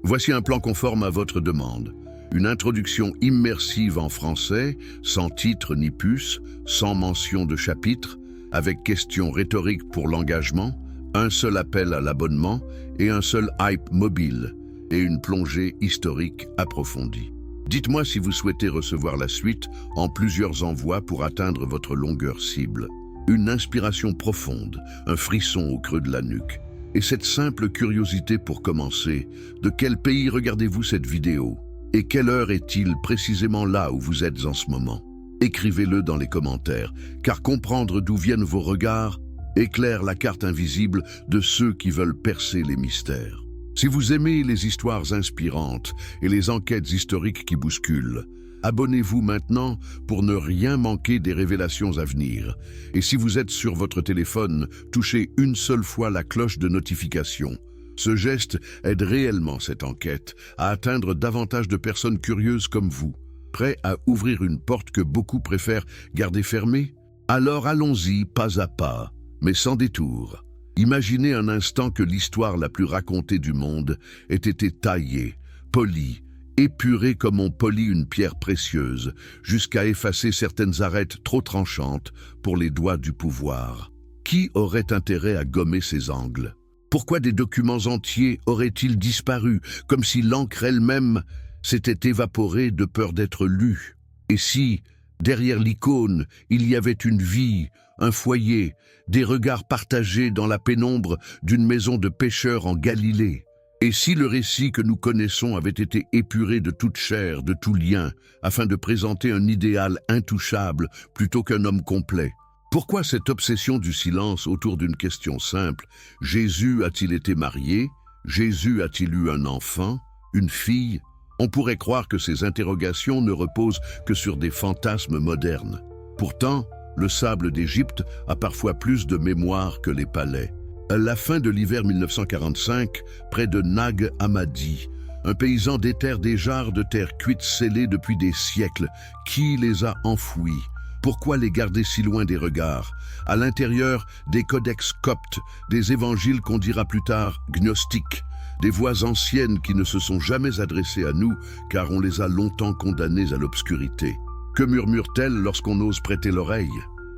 Voici un plan conforme à votre demande. Une introduction immersive en français, sans titre ni puce, sans mention de chapitre, avec questions rhétoriques pour l'engagement, un seul appel à l'abonnement et un seul hype mobile, et une plongée historique approfondie. Dites-moi si vous souhaitez recevoir la suite en plusieurs envois pour atteindre votre longueur cible. Une inspiration profonde, un frisson au creux de la nuque. Et cette simple curiosité pour commencer, de quel pays regardez-vous cette vidéo? Et quelle heure est-il précisément là où vous êtes en ce moment? Écrivez-le dans les commentaires, car comprendre d'où viennent vos regards éclaire la carte invisible de ceux qui veulent percer les mystères. Si vous aimez les histoires inspirantes et les enquêtes historiques qui bousculent, abonnez-vous maintenant pour ne rien manquer des révélations à venir. Et si vous êtes sur votre téléphone, touchez une seule fois la cloche de notification. Ce geste aide réellement cette enquête à atteindre davantage de personnes curieuses comme vous, prêts à ouvrir une porte que beaucoup préfèrent garder fermée. Alors allons-y pas à pas, mais sans détour. Imaginez un instant que l'histoire la plus racontée du monde ait été taillée, polie, épurée comme on polit une pierre précieuse, jusqu'à effacer certaines arêtes trop tranchantes pour les doigts du pouvoir. Qui aurait intérêt à gommer ces angles? Pourquoi des documents entiers auraient-ils disparu, comme si l'encre elle-même s'était évaporée de peur d'être lue? Et si, derrière l'icône, il y avait une vie, un foyer, des regards partagés dans la pénombre d'une maison de pêcheurs en Galilée? Et si le récit que nous connaissons avait été épuré de toute chair, de tout lien, afin de présenter un idéal intouchable plutôt qu'un homme complet? Pourquoi cette obsession du silence autour d'une question simple? Jésus a-t-il été marié? Jésus a-t-il eu un enfant? Une fille? On pourrait croire que ces interrogations ne reposent que sur des fantasmes modernes. Pourtant, le sable d'Égypte a parfois plus de mémoire que les palais. À la fin de l'hiver 1945, près de Nag Hammadi, un paysan déterre des jarres de terre cuite scellées depuis des siècles. Qui les a enfouis? Pourquoi les garder si loin des regards? À l'intérieur, des codex coptes, des évangiles qu'on dira plus tard gnostiques, des voix anciennes qui ne se sont jamais adressées à nous car on les a longtemps condamnées à l'obscurité. Que murmurent-elles lorsqu'on ose prêter l'oreille?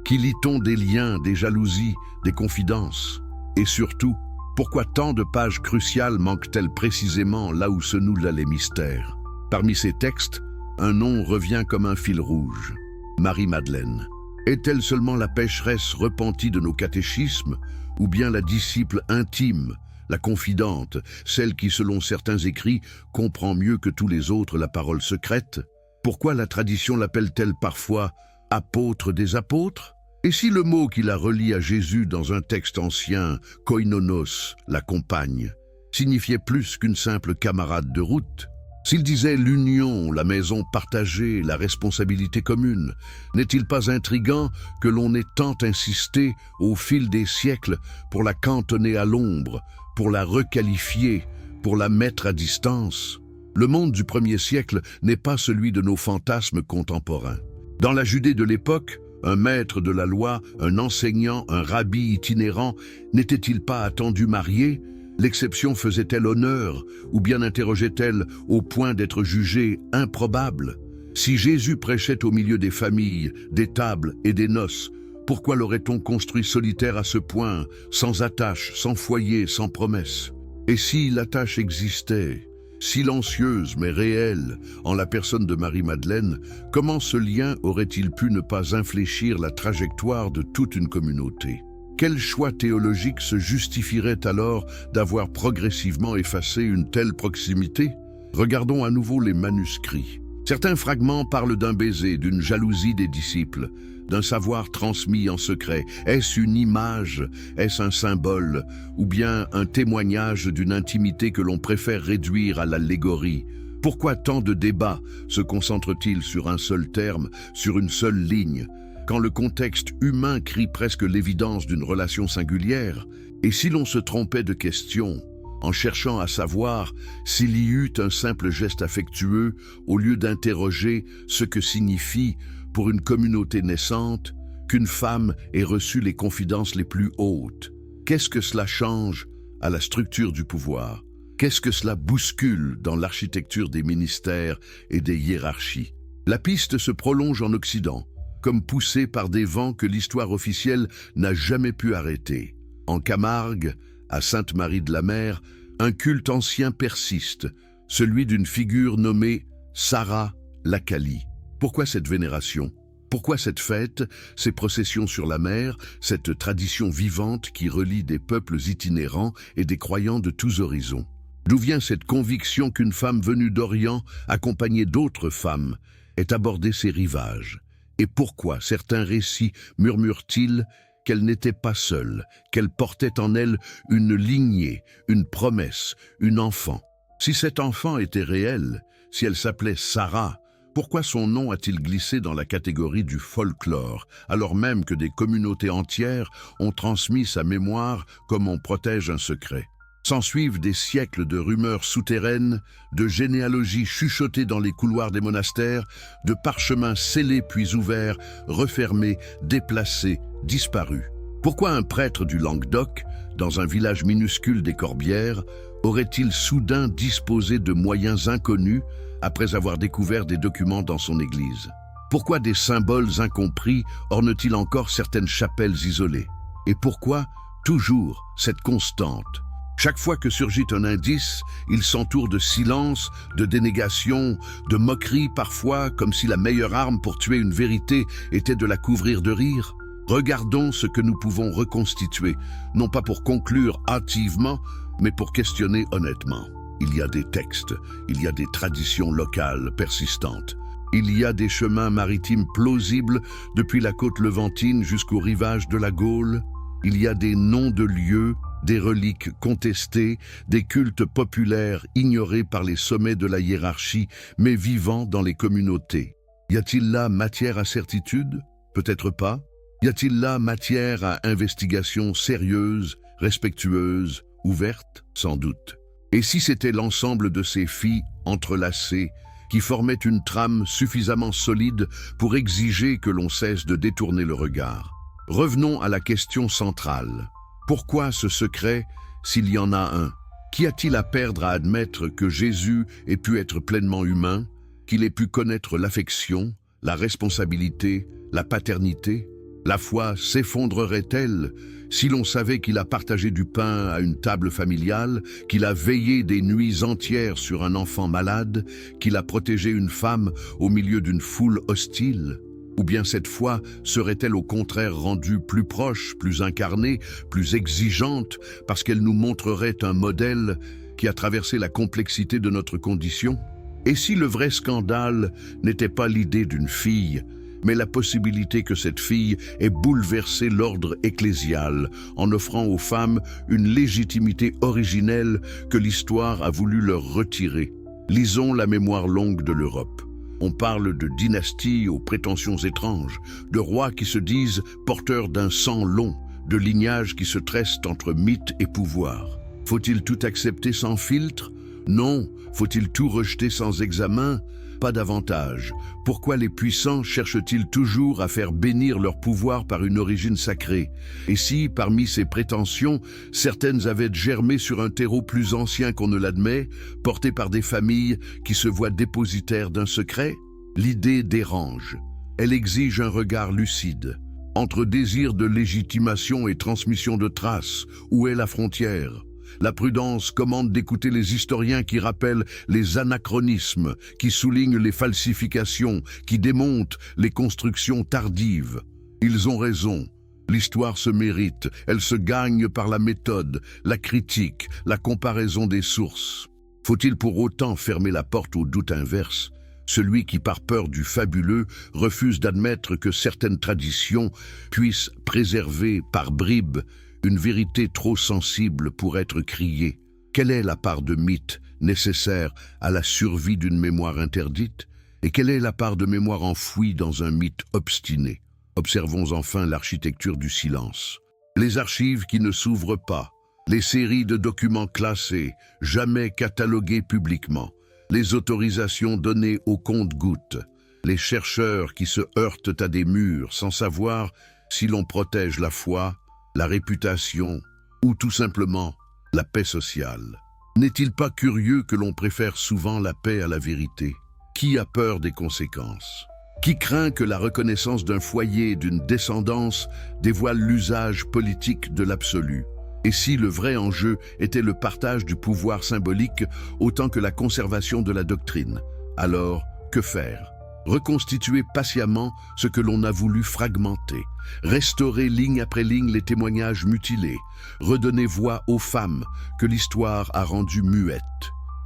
Qui lit-on des liens, des jalousies, des confidences? Et surtout, pourquoi tant de pages cruciales manquent-elles précisément là où se nouent les mystères? Parmi ces textes, un nom revient comme un fil rouge. Marie-Madeleine. Est-elle seulement la pécheresse repentie de nos catéchismes, ou bien la disciple intime, la confidente, celle qui, selon certains écrits, comprend mieux que tous les autres la parole secrète? Pourquoi la tradition l'appelle-t-elle parfois « apôtre des apôtres » ? Et si le mot qui la relie à Jésus dans un texte ancien, koinonos, la compagne, signifiait plus qu'une simple camarade de route? S'il disait l'union, la maison partagée, la responsabilité commune, n'est-il pas intriguant que l'on ait tant insisté au fil des siècles pour la cantonner à l'ombre, pour la requalifier, pour la mettre à distance? Le monde du 1er siècle n'est pas celui de nos fantasmes contemporains. Dans la Judée de l'époque, un maître de la loi, un enseignant, un rabbi itinérant, n'était-il pas attendu marié? L'exception faisait-elle honneur, ou bien interrogeait-elle au point d'être jugée improbable? Si Jésus prêchait au milieu des familles, des tables et des noces, pourquoi l'aurait-on construit solitaire à ce point, sans attache, sans foyer, sans promesse? Et si l'attache existait, silencieuse mais réelle, en la personne de Marie-Madeleine, comment ce lien aurait-il pu ne pas infléchir la trajectoire de toute une communauté? Quel choix théologique se justifierait alors d'avoir progressivement effacé une telle proximité? Regardons à nouveau les manuscrits. Certains fragments parlent d'un baiser, d'une jalousie des disciples, d'un savoir transmis en secret. Est-ce une image? Est-ce un symbole? Ou bien un témoignage d'une intimité que l'on préfère réduire à l'allégorie? Pourquoi tant de débats se concentrent-ils sur un seul terme, sur une seule ligne, quand le contexte humain crie presque l'évidence d'une relation singulière? Et si l'on se trompait de question, en cherchant à savoir s'il y eut un simple geste affectueux, au lieu d'interroger ce que signifie, pour une communauté naissante, qu'une femme ait reçu les confidences les plus hautes? Qu'est-ce que cela change à la structure du pouvoir? Qu'est-ce que cela bouscule dans l'architecture des ministères et des hiérarchies? La piste se prolonge en Occident, comme poussée par des vents que l'histoire officielle n'a jamais pu arrêter. En Camargue, à Sainte-Marie-de-la-Mer, un culte ancien persiste, celui d'une figure nommée Sarah Lacaille. Pourquoi cette vénération? Pourquoi cette fête, ces processions sur la mer, cette tradition vivante qui relie des peuples itinérants et des croyants de tous horizons? D'où vient cette conviction qu'une femme venue d'Orient, accompagnée d'autres femmes, ait abordé ces rivages? Et pourquoi certains récits murmurent-ils qu'elle n'était pas seule, qu'elle portait en elle une lignée, une promesse, une enfant? Si cet enfant était réel, si elle s'appelait Sarah, pourquoi son nom a-t-il glissé dans la catégorie du folklore, alors même que des communautés entières ont transmis sa mémoire comme on protège un secret? S'ensuivent des siècles de rumeurs souterraines, de généalogies chuchotées dans les couloirs des monastères, de parchemins scellés puis ouverts, refermés, déplacés, disparus. Pourquoi un prêtre du Languedoc, dans un village minuscule des Corbières, aurait-il soudain disposé de moyens inconnus après avoir découvert des documents dans son église? Pourquoi des symboles incompris ornent-ils encore certaines chapelles isolées? Et pourquoi toujours cette constante? Chaque fois que surgit un indice, il s'entoure de silence, de dénégation, de moquerie parfois, comme si la meilleure arme pour tuer une vérité était de la couvrir de rire. Regardons ce que nous pouvons reconstituer, non pas pour conclure hâtivement, mais pour questionner honnêtement. Il y a des textes, il y a des traditions locales persistantes. Il y a des chemins maritimes plausibles depuis la côte levantine jusqu'au rivage de la Gaule. Il y a des noms de lieux, des reliques contestées, des cultes populaires ignorés par les sommets de la hiérarchie, mais vivants dans les communautés. Y a-t-il là matière à certitude? Peut-être pas. Y a-t-il là matière à investigation sérieuse, respectueuse, ouverte? Sans doute. Et si c'était l'ensemble de ces filles entrelacées qui formaient une trame suffisamment solide pour exiger que l'on cesse de détourner le regard? Revenons à la question centrale. Pourquoi ce secret s'il y en a un? Qu'y a-t-il à perdre à admettre que Jésus ait pu être pleinement humain, qu'il ait pu connaître l'affection, la responsabilité, la paternité? La foi s'effondrerait-elle si l'on savait qu'il a partagé du pain à une table familiale, qu'il a veillé des nuits entières sur un enfant malade, qu'il a protégé une femme au milieu d'une foule hostile? Ou bien cette foi serait-elle au contraire rendue plus proche, plus incarnée, plus exigeante, parce qu'elle nous montrerait un modèle qui a traversé la complexité de notre condition? Et si le vrai scandale n'était pas l'idée d'une fille, mais la possibilité que cette fille ait bouleversé l'ordre ecclésial en offrant aux femmes une légitimité originelle que l'histoire a voulu leur retirer? Lisons la mémoire longue de l'Europe. On parle de dynasties aux prétentions étranges, de rois qui se disent porteurs d'un sang long, de lignages qui se tressent entre mythe et pouvoir. Faut-il tout accepter sans filtre? Non. Faut-il tout rejeter sans examen? Pas davantage. Pourquoi les puissants cherchent-ils toujours à faire bénir leur pouvoir par une origine sacrée? Et si, parmi ces prétentions, certaines avaient germé sur un terreau plus ancien qu'on ne l'admet, porté par des familles qui se voient dépositaires d'un secret? L'idée dérange. Elle exige un regard lucide. Entre désir de légitimation et transmission de traces, où est la frontière? La prudence commande d'écouter les historiens qui rappellent les anachronismes, qui soulignent les falsifications, qui démontent les constructions tardives. Ils ont raison. L'histoire se mérite, elle se gagne par la méthode, la critique, la comparaison des sources. Faut-il pour autant fermer la porte au doute inverse? Celui qui, par peur du fabuleux, refuse d'admettre que certaines traditions puissent préserver par bribes une vérité trop sensible pour être criée. Quelle est la part de mythe nécessaire à la survie d'une mémoire interdite? Et quelle est la part de mémoire enfouie dans un mythe obstiné? Observons enfin l'architecture du silence. Les archives qui ne s'ouvrent pas, les séries de documents classés, jamais catalogués publiquement, les autorisations données au compte-gouttes, les chercheurs qui se heurtent à des murs sans savoir si l'on protège la foi, la réputation ou tout simplement la paix sociale. N'est-il pas curieux que l'on préfère souvent la paix à la vérité? Qui a peur des conséquences? Qui craint que la reconnaissance d'un foyer, d'une descendance, dévoile l'usage politique de l'absolu? Et si le vrai enjeu était le partage du pouvoir symbolique autant que la conservation de la doctrine, alors que faire? Reconstituer patiemment ce que l'on a voulu fragmenter, restaurer ligne après ligne les témoignages mutilés, redonner voix aux femmes que l'histoire a rendues muettes.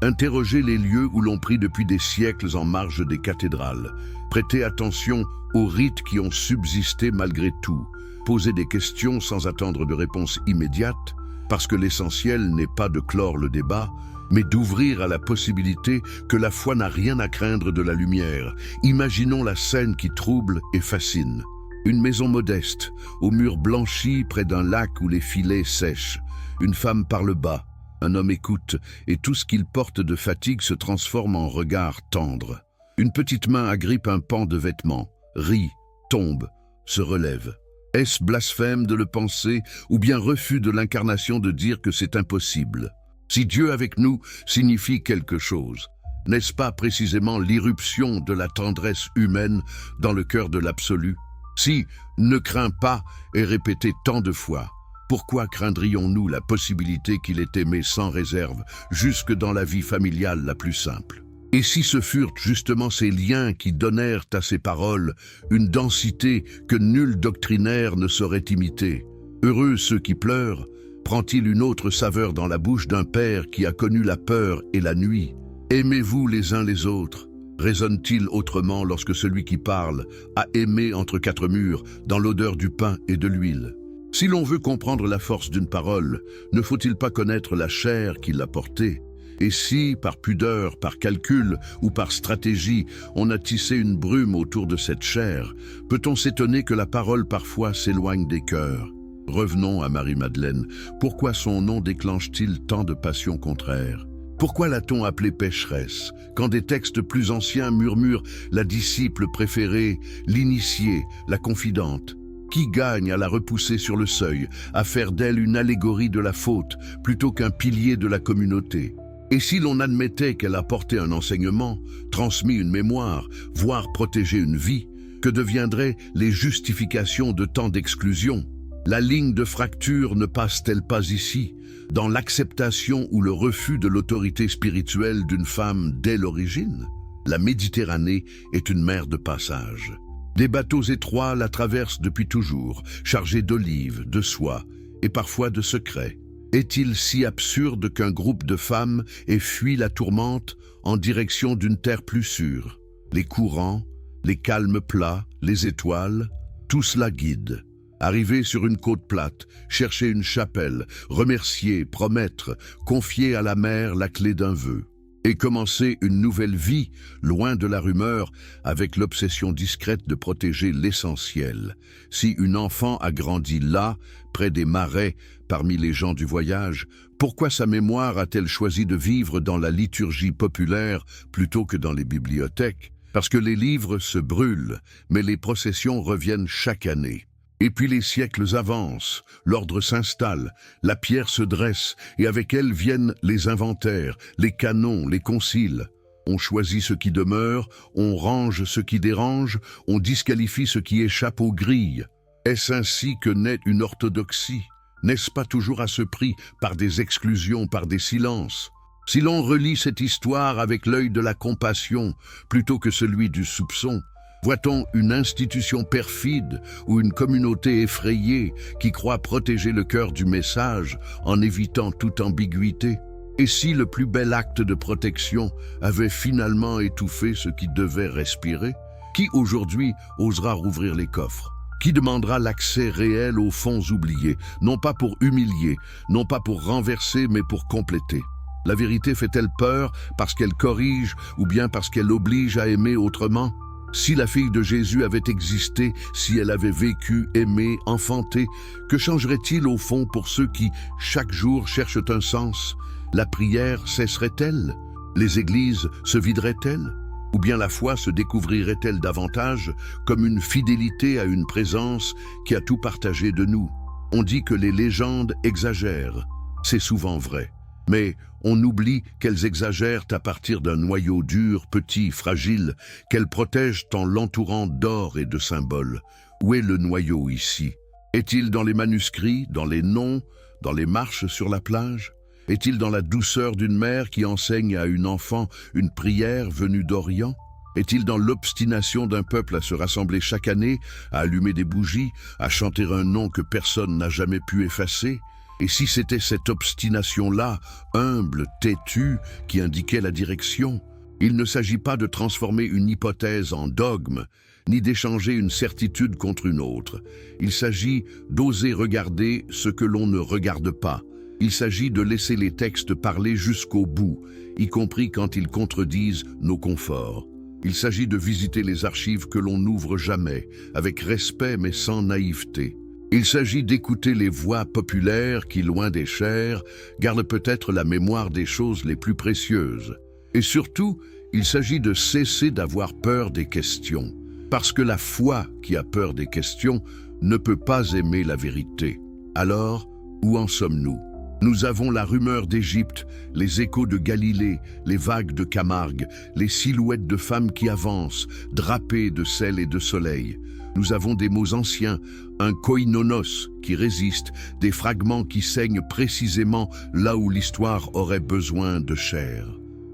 Interroger les lieux où l'on prie depuis des siècles en marge des cathédrales, prêter attention aux rites qui ont subsisté malgré tout, poser des questions sans attendre de réponse immédiate, parce que l'essentiel n'est pas de clore le débat, mais d'ouvrir à la possibilité que la foi n'a rien à craindre de la lumière. Imaginons la scène qui trouble et fascine. Une maison modeste, aux murs blanchis près d'un lac où les filets sèchent. Une femme parle bas, un homme écoute, et tout ce qu'il porte de fatigue se transforme en regard tendre. Une petite main agrippe un pan de vêtements, rit, tombe, se relève. Est-ce blasphème de le penser, ou bien refus de l'incarnation de dire que c'est impossible? Si Dieu avec nous signifie quelque chose, n'est-ce pas précisément l'irruption de la tendresse humaine dans le cœur de l'absolu? Si « ne crains pas » est répété tant de fois, pourquoi craindrions-nous la possibilité qu'il ait aimé sans réserve, jusque dans la vie familiale la plus simple? Et si ce furent justement ces liens qui donnèrent à ces paroles une densité que nul doctrinaire ne saurait imiter? Heureux ceux qui pleurent, prend-il une autre saveur dans la bouche d'un père qui a connu la peur et la nuit? Aimez-vous les uns les autres? Résonne-t-il autrement lorsque celui qui parle a aimé entre quatre murs, dans l'odeur du pain et de l'huile? Si l'on veut comprendre la force d'une parole, ne faut-il pas connaître la chair qui l'a portée? Et si, par pudeur, par calcul ou par stratégie, on a tissé une brume autour de cette chair, peut-on s'étonner que la parole parfois s'éloigne des cœurs? Revenons à Marie-Madeleine. Pourquoi son nom déclenche-t-il tant de passions contraires? Pourquoi l'a-t-on appelée pécheresse, quand des textes plus anciens murmurent la disciple préférée, l'initiée, la confidente? Qui gagne à la repousser sur le seuil, à faire d'elle une allégorie de la faute, plutôt qu'un pilier de la communauté? Et si l'on admettait qu'elle a porté un enseignement, transmis une mémoire, voire protégé une vie, que deviendraient les justifications de tant d'exclusion? La ligne de fracture ne passe-t-elle pas ici, dans l'acceptation ou le refus de l'autorité spirituelle d'une femme dès l'origine? La Méditerranée est une mer de passage. Des bateaux étroits la traversent depuis toujours, chargés d'olives, de soie et parfois de secrets. Est-il si absurde qu'un groupe de femmes ait fui la tourmente en direction d'une terre plus sûre? Les courants, les calmes plats, les étoiles, tout cela guide. Arriver sur une côte plate, chercher une chapelle, remercier, promettre, confier à la mer la clé d'un vœu. Et commencer une nouvelle vie, loin de la rumeur, avec l'obsession discrète de protéger l'essentiel. Si une enfant a grandi là, près des marais, parmi les gens du voyage, pourquoi sa mémoire a-t-elle choisi de vivre dans la liturgie populaire plutôt que dans les bibliothèques? Parce que les livres se brûlent, mais les processions reviennent chaque année. Et puis les siècles avancent, l'ordre s'installe, la pierre se dresse, et avec elle viennent les inventaires, les canons, les conciles. On choisit ce qui demeure, on range ce qui dérange, on disqualifie ce qui échappe aux grilles. Est-ce ainsi que naît une orthodoxie? N'est-ce pas toujours à ce prix, par des exclusions, par des silences? Si l'on relit cette histoire avec l'œil de la compassion, plutôt que celui du soupçon, voit-on une institution perfide ou une communauté effrayée qui croit protéger le cœur du message en évitant toute ambiguïté? Et si le plus bel acte de protection avait finalement étouffé ce qui devait respirer? Qui aujourd'hui osera rouvrir les coffres? Qui demandera l'accès réel aux fonds oubliés, non pas pour humilier, non pas pour renverser, mais pour compléter? La vérité fait-elle peur parce qu'elle corrige ou bien parce qu'elle oblige à aimer autrement? Si la fille de Jésus avait existé, si elle avait vécu, aimé, enfanté, que changerait-il au fond pour ceux qui, chaque jour, cherchent un sens? La prière cesserait-elle? Les églises se videraient-elles? Ou bien la foi se découvrirait-elle davantage comme une fidélité à une présence qui a tout partagé de nous? On dit que les légendes exagèrent. C'est souvent vrai. Mais on oublie qu'elles exagèrent à partir d'un noyau dur, petit, fragile, qu'elles protègent en l'entourant d'or et de symboles. Où est le noyau ici? Est-il dans les manuscrits, dans les noms, dans les marches sur la plage? Est-il dans la douceur d'une mère qui enseigne à une enfant une prière venue d'Orient? Est-il dans l'obstination d'un peuple à se rassembler chaque année, à allumer des bougies, à chanter un nom que personne n'a jamais pu effacer? Et si c'était cette obstination-là, humble, têtue, qui indiquait la direction? Il ne s'agit pas de transformer une hypothèse en dogme, ni d'échanger une certitude contre une autre. Il s'agit d'oser regarder ce que l'on ne regarde pas. Il s'agit de laisser les textes parler jusqu'au bout, y compris quand ils contredisent nos conforts. Il s'agit de visiter les archives que l'on n'ouvre jamais, avec respect mais sans naïveté. Il s'agit d'écouter les voix populaires qui, loin des chairs, gardent peut-être la mémoire des choses les plus précieuses. Et surtout, il s'agit de cesser d'avoir peur des questions. Parce que la foi qui a peur des questions ne peut pas aimer la vérité. Alors, où en sommes-nous? Nous avons la rumeur d'Égypte, les échos de Galilée, les vagues de Camargue, les silhouettes de femmes qui avancent, drapées de sel et de soleil. Nous avons des mots anciens, un koinonos qui résiste, des fragments qui saignent précisément là où l'histoire aurait besoin de chair.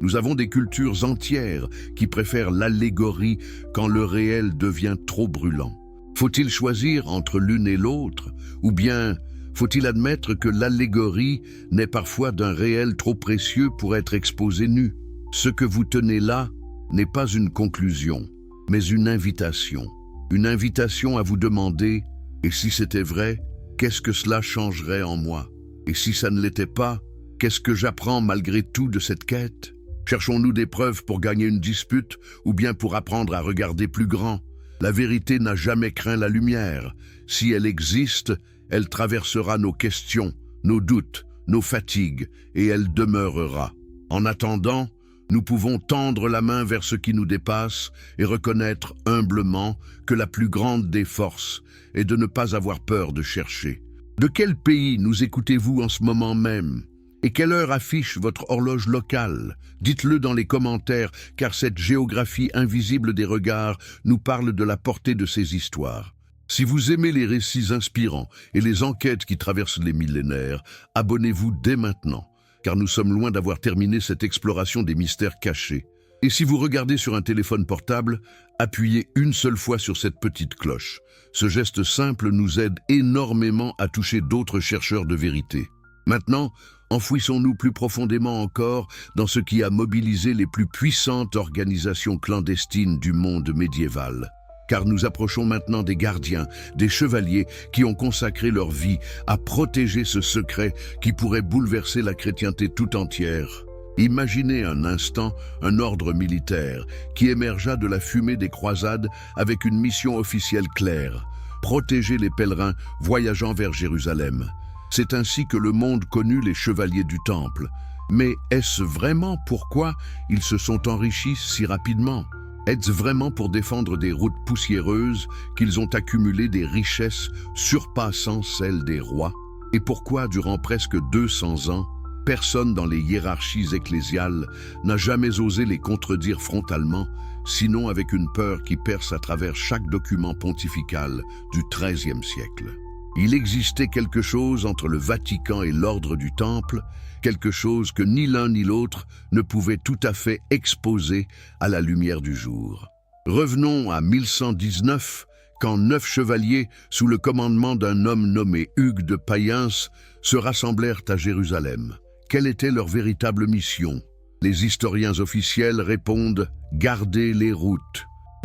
Nous avons des cultures entières qui préfèrent l'allégorie quand le réel devient trop brûlant. Faut-il choisir entre l'une et l'autre, ou bien faut-il admettre que l'allégorie naît parfois d'un réel trop précieux pour être exposé nu? Ce que vous tenez là n'est pas une conclusion, mais une invitation. Une invitation à vous demander « Et si c'était vrai, qu'est-ce que cela changerait en moi? Et si ça ne l'était pas, qu'est-ce que j'apprends malgré tout de cette quête? Cherchons-nous des preuves pour gagner une dispute ou bien pour apprendre à regarder plus grand? La vérité n'a jamais craint la lumière. Si elle existe, elle traversera nos questions, nos doutes, nos fatigues, et elle demeurera. En attendant, nous pouvons tendre la main vers ce qui nous dépasse et reconnaître humblement que la plus grande des forces est de ne pas avoir peur de chercher. De quel pays nous écoutez-vous en ce moment même? Et quelle heure affiche votre horloge locale? Dites-le dans les commentaires, car cette géographie invisible des regards nous parle de la portée de ces histoires. Si vous aimez les récits inspirants et les enquêtes qui traversent les millénaires, abonnez-vous dès maintenant, car nous sommes loin d'avoir terminé cette exploration des mystères cachés. Et si vous regardez sur un téléphone portable, appuyez une seule fois sur cette petite cloche. Ce geste simple nous aide énormément à toucher d'autres chercheurs de vérité. Maintenant, enfouissons-nous plus profondément encore dans ce qui a mobilisé les plus puissantes organisations clandestines du monde médiéval. Car nous approchons maintenant des gardiens, des chevaliers qui ont consacré leur vie à protéger ce secret qui pourrait bouleverser la chrétienté tout entière. Imaginez un instant un ordre militaire qui émergea de la fumée des croisades avec une mission officielle claire: protéger les pèlerins voyageant vers Jérusalem. C'est ainsi que le monde connut les chevaliers du Temple. Mais est-ce vraiment pourquoi ils se sont enrichis si rapidement? Est-ce vraiment pour défendre des routes poussiéreuses qu'ils ont accumulé des richesses surpassant celles des rois? Et pourquoi, durant presque 200 ans, personne dans les hiérarchies ecclésiales n'a jamais osé les contredire frontalement, sinon avec une peur qui perce à travers chaque document pontifical du XIIIe siècle? Il existait quelque chose entre le Vatican et l'ordre du Temple, quelque chose que ni l'un ni l'autre ne pouvait tout à fait exposer à la lumière du jour. Revenons à 1119, quand 9 chevaliers, sous le commandement d'un homme nommé Hugues de Payens, se rassemblèrent à Jérusalem. Quelle était leur véritable mission? Les historiens officiels répondent « garder les routes ».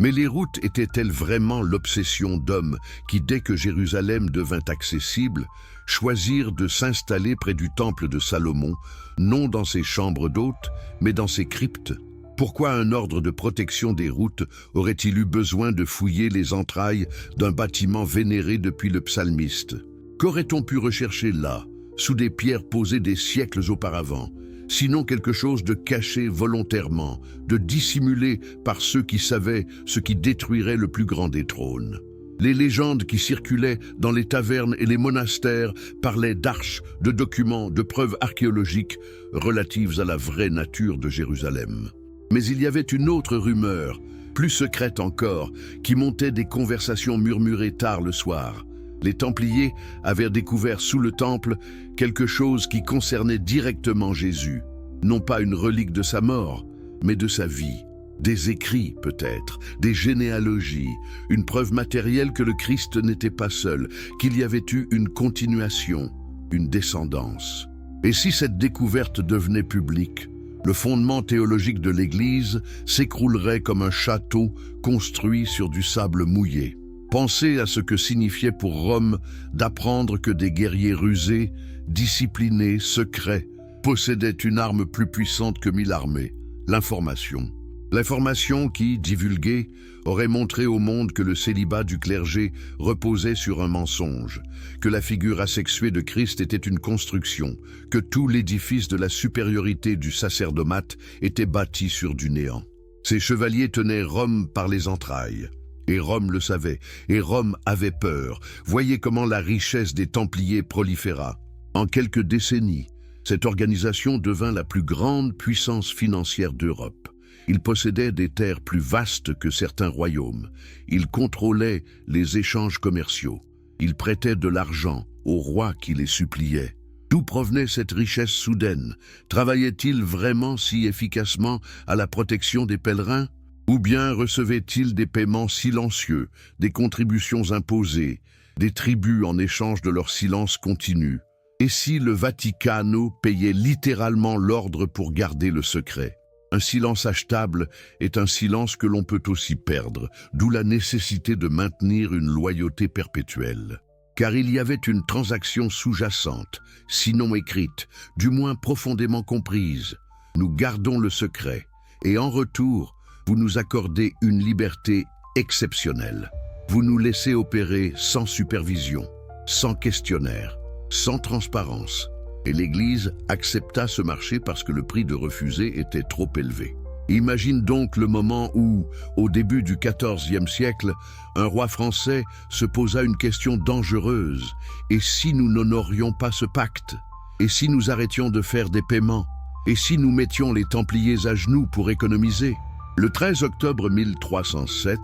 Mais les routes étaient-elles vraiment l'obsession d'hommes qui, dès que Jérusalem devint accessible, choisirent de s'installer près du temple de Salomon, non dans ses chambres d'hôtes, mais dans ses cryptes? Pourquoi un ordre de protection des routes aurait-il eu besoin de fouiller les entrailles d'un bâtiment vénéré depuis le psalmiste? Qu'aurait-on pu rechercher là, sous des pierres posées des siècles auparavant, sinon quelque chose de caché volontairement, de dissimulé par ceux qui savaient ce qui détruirait le plus grand des trônes? Les légendes qui circulaient dans les tavernes et les monastères parlaient d'arches, de documents, de preuves archéologiques relatives à la vraie nature de Jérusalem. Mais il y avait une autre rumeur, plus secrète encore, qui montait des conversations murmurées tard le soir. Les Templiers avaient découvert sous le temple quelque chose qui concernait directement Jésus. Non pas une relique de sa mort, mais de sa vie. Des écrits peut-être, des généalogies, une preuve matérielle que le Christ n'était pas seul, qu'il y avait eu une continuation, une descendance. Et si cette découverte devenait publique, le fondement théologique de l'Église s'écroulerait comme un château construit sur du sable mouillé. Pensez à ce que signifiait pour Rome d'apprendre que des guerriers rusés, disciplinés, secrets, possédaient une arme plus puissante que 1000 armées, l'information. L'information qui, divulguée, aurait montré au monde que le célibat du clergé reposait sur un mensonge, que la figure asexuée de Christ était une construction, que tout l'édifice de la supériorité du sacerdomat était bâti sur du néant. Ces chevaliers tenaient Rome par les entrailles. Et Rome le savait, et Rome avait peur. Voyez comment la richesse des Templiers proliféra. En quelques décennies, cette organisation devint la plus grande puissance financière d'Europe. Ils possédaient des terres plus vastes que certains royaumes. Ils contrôlaient les échanges commerciaux. Ils prêtaient de l'argent aux rois qui les suppliaient. D'où provenait cette richesse soudaine? Travaillait-il vraiment si efficacement à la protection des pèlerins? Ou bien recevait-il des paiements silencieux, des contributions imposées, des tributs en échange de leur silence continu? Et si le Vaticano payait littéralement l'ordre pour garder le secret? Un silence achetable est un silence que l'on peut aussi perdre, d'où la nécessité de maintenir une loyauté perpétuelle. Car il y avait une transaction sous-jacente, sinon écrite, du moins profondément comprise. Nous gardons le secret, et en retour, vous nous accordez une liberté exceptionnelle. Vous nous laissez opérer sans supervision, sans questionnaire, sans transparence. Et l'Église accepta ce marché parce que le prix de refuser était trop élevé. Imagine donc le moment où, au début du XIVe siècle, un roi français se posa une question dangereuse. Et si nous n'honorions pas ce pacte? Et si nous arrêtions de faire des paiements? Et si nous mettions les Templiers à genoux pour économiser? Le 13 octobre 1307,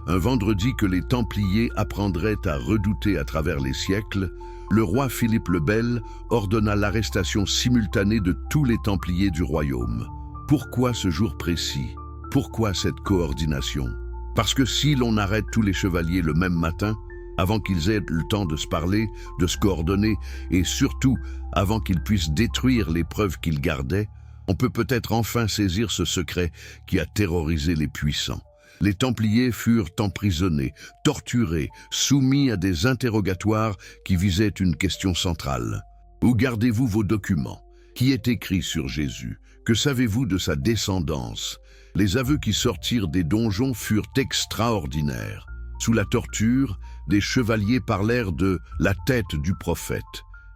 un vendredi que les Templiers apprendraient à redouter à travers les siècles, le roi Philippe le Bel ordonna l'arrestation simultanée de tous les Templiers du royaume. Pourquoi ce jour précis? Pourquoi cette coordination? Parce que si l'on arrête tous les chevaliers le même matin, avant qu'ils aient le temps de se parler, de se coordonner, et surtout avant qu'ils puissent détruire les preuves qu'ils gardaient, on peut peut-être enfin saisir ce secret qui a terrorisé les puissants. Les Templiers furent emprisonnés, torturés, soumis à des interrogatoires qui visaient une question centrale. Où gardez-vous vos documents? Qui est écrit sur Jésus? Que savez-vous de sa descendance? Les aveux qui sortirent des donjons furent extraordinaires. Sous la torture, des chevaliers parlèrent de la tête du prophète,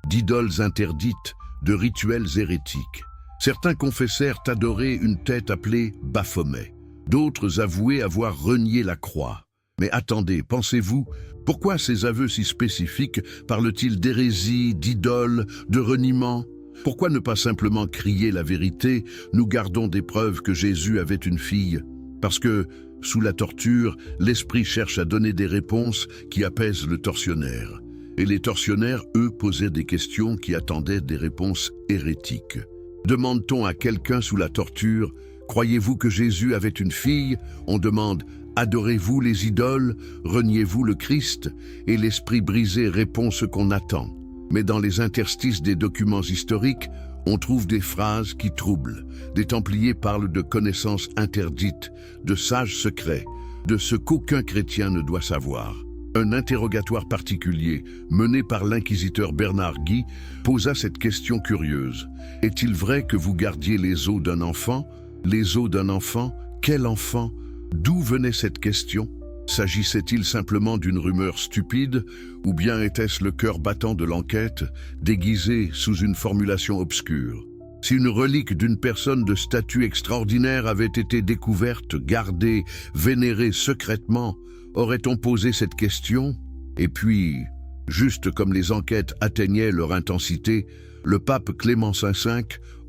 d'idoles interdites, de rituels hérétiques. Certains confessèrent adorer une tête appelée Baphomet. D'autres avouaient avoir renié la croix. Mais attendez, pensez-vous, pourquoi ces aveux si spécifiques parlent-ils d'hérésie, d'idoles, de reniement? Pourquoi ne pas simplement crier la vérité? Nous gardons des preuves que Jésus avait une fille. Parce que, sous la torture, l'esprit cherche à donner des réponses qui apaisent le tortionnaire. Et les tortionnaires, eux, posaient des questions qui attendaient des réponses hérétiques. Demande-t-on à quelqu'un sous la torture « Croyez-vous que Jésus avait une fille ?» On demande « Adorez-vous les idoles? Reniez-vous le Christ ?» Et l'esprit brisé répond ce qu'on attend. Mais dans les interstices des documents historiques, on trouve des phrases qui troublent. Des Templiers parlent de connaissances interdites, de sages secrets, de ce qu'aucun chrétien ne doit savoir. Un interrogatoire particulier, mené par l'inquisiteur Bernard Guy, posa cette question curieuse. « Est-il vrai que vous gardiez les os d'un enfant? Les os d'un enfant? Quel enfant? » D'où venait cette question? S'agissait-il simplement d'une rumeur stupide, ou bien était-ce le cœur battant de l'enquête, déguisé sous une formulation obscure? Si une relique d'une personne de statut extraordinaire avait été découverte, gardée, vénérée secrètement, Aurait-on posé cette question? Et puis, juste comme les enquêtes atteignaient leur intensité, le pape Clément V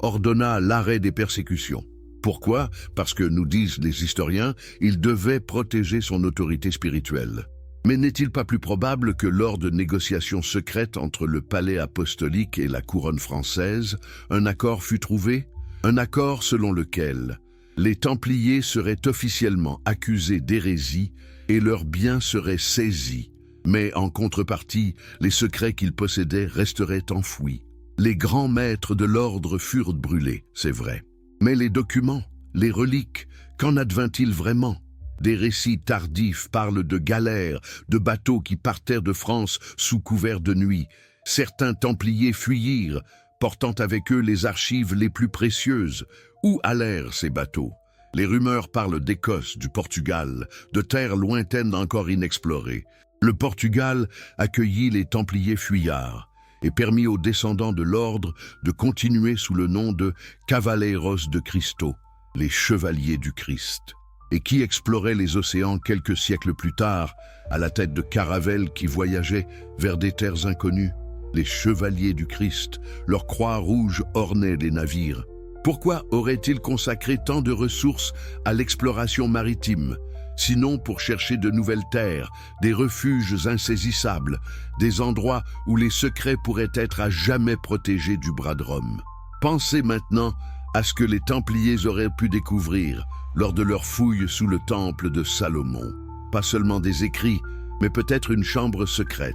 ordonna l'arrêt des persécutions. Pourquoi? Parce que, nous disent les historiens, il devait protéger son autorité spirituelle. Mais n'est-il pas plus probable que lors de négociations secrètes entre le palais apostolique et la couronne française, un accord fut trouvé? Un accord selon lequel les Templiers seraient officiellement accusés d'hérésie et leurs biens seraient saisis, mais en contrepartie, les secrets qu'ils possédaient resteraient enfouis. Les grands maîtres de l'ordre furent brûlés, c'est vrai. Mais les documents, les reliques, qu'en advint-il vraiment? Des récits tardifs parlent de galères, de bateaux qui partèrent de France sous couvert de nuit. Certains Templiers fuirent, portant avec eux les archives les plus précieuses. Où allèrent ces bateaux? Les rumeurs parlent d'Écosse, du Portugal, de terres lointaines encore inexplorées. Le Portugal accueillit les Templiers fuyards et permit aux descendants de l'ordre de continuer sous le nom de Cavaleiros de Cristo, les Chevaliers du Christ, et qui exploraient les océans quelques siècles plus tard, à la tête de caravelles qui voyageaient vers des terres inconnues. Les Chevaliers du Christ, leur croix rouge ornait les navires. Pourquoi auraient-ils consacré tant de ressources à l'exploration maritime, sinon pour chercher de nouvelles terres, des refuges insaisissables, des endroits où les secrets pourraient être à jamais protégés du bras de Rome? Pensez maintenant à ce que les Templiers auraient pu découvrir lors de leur fouille sous le temple de Salomon. Pas seulement des écrits, mais peut-être une chambre secrète,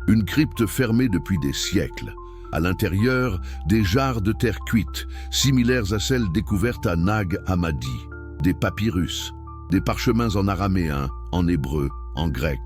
une crypte fermée depuis des siècles. À l'intérieur, des jarres de terre cuite, similaires à celles découvertes à Nag Hammadi, des papyrus, des parchemins en araméen, en hébreu, en grec,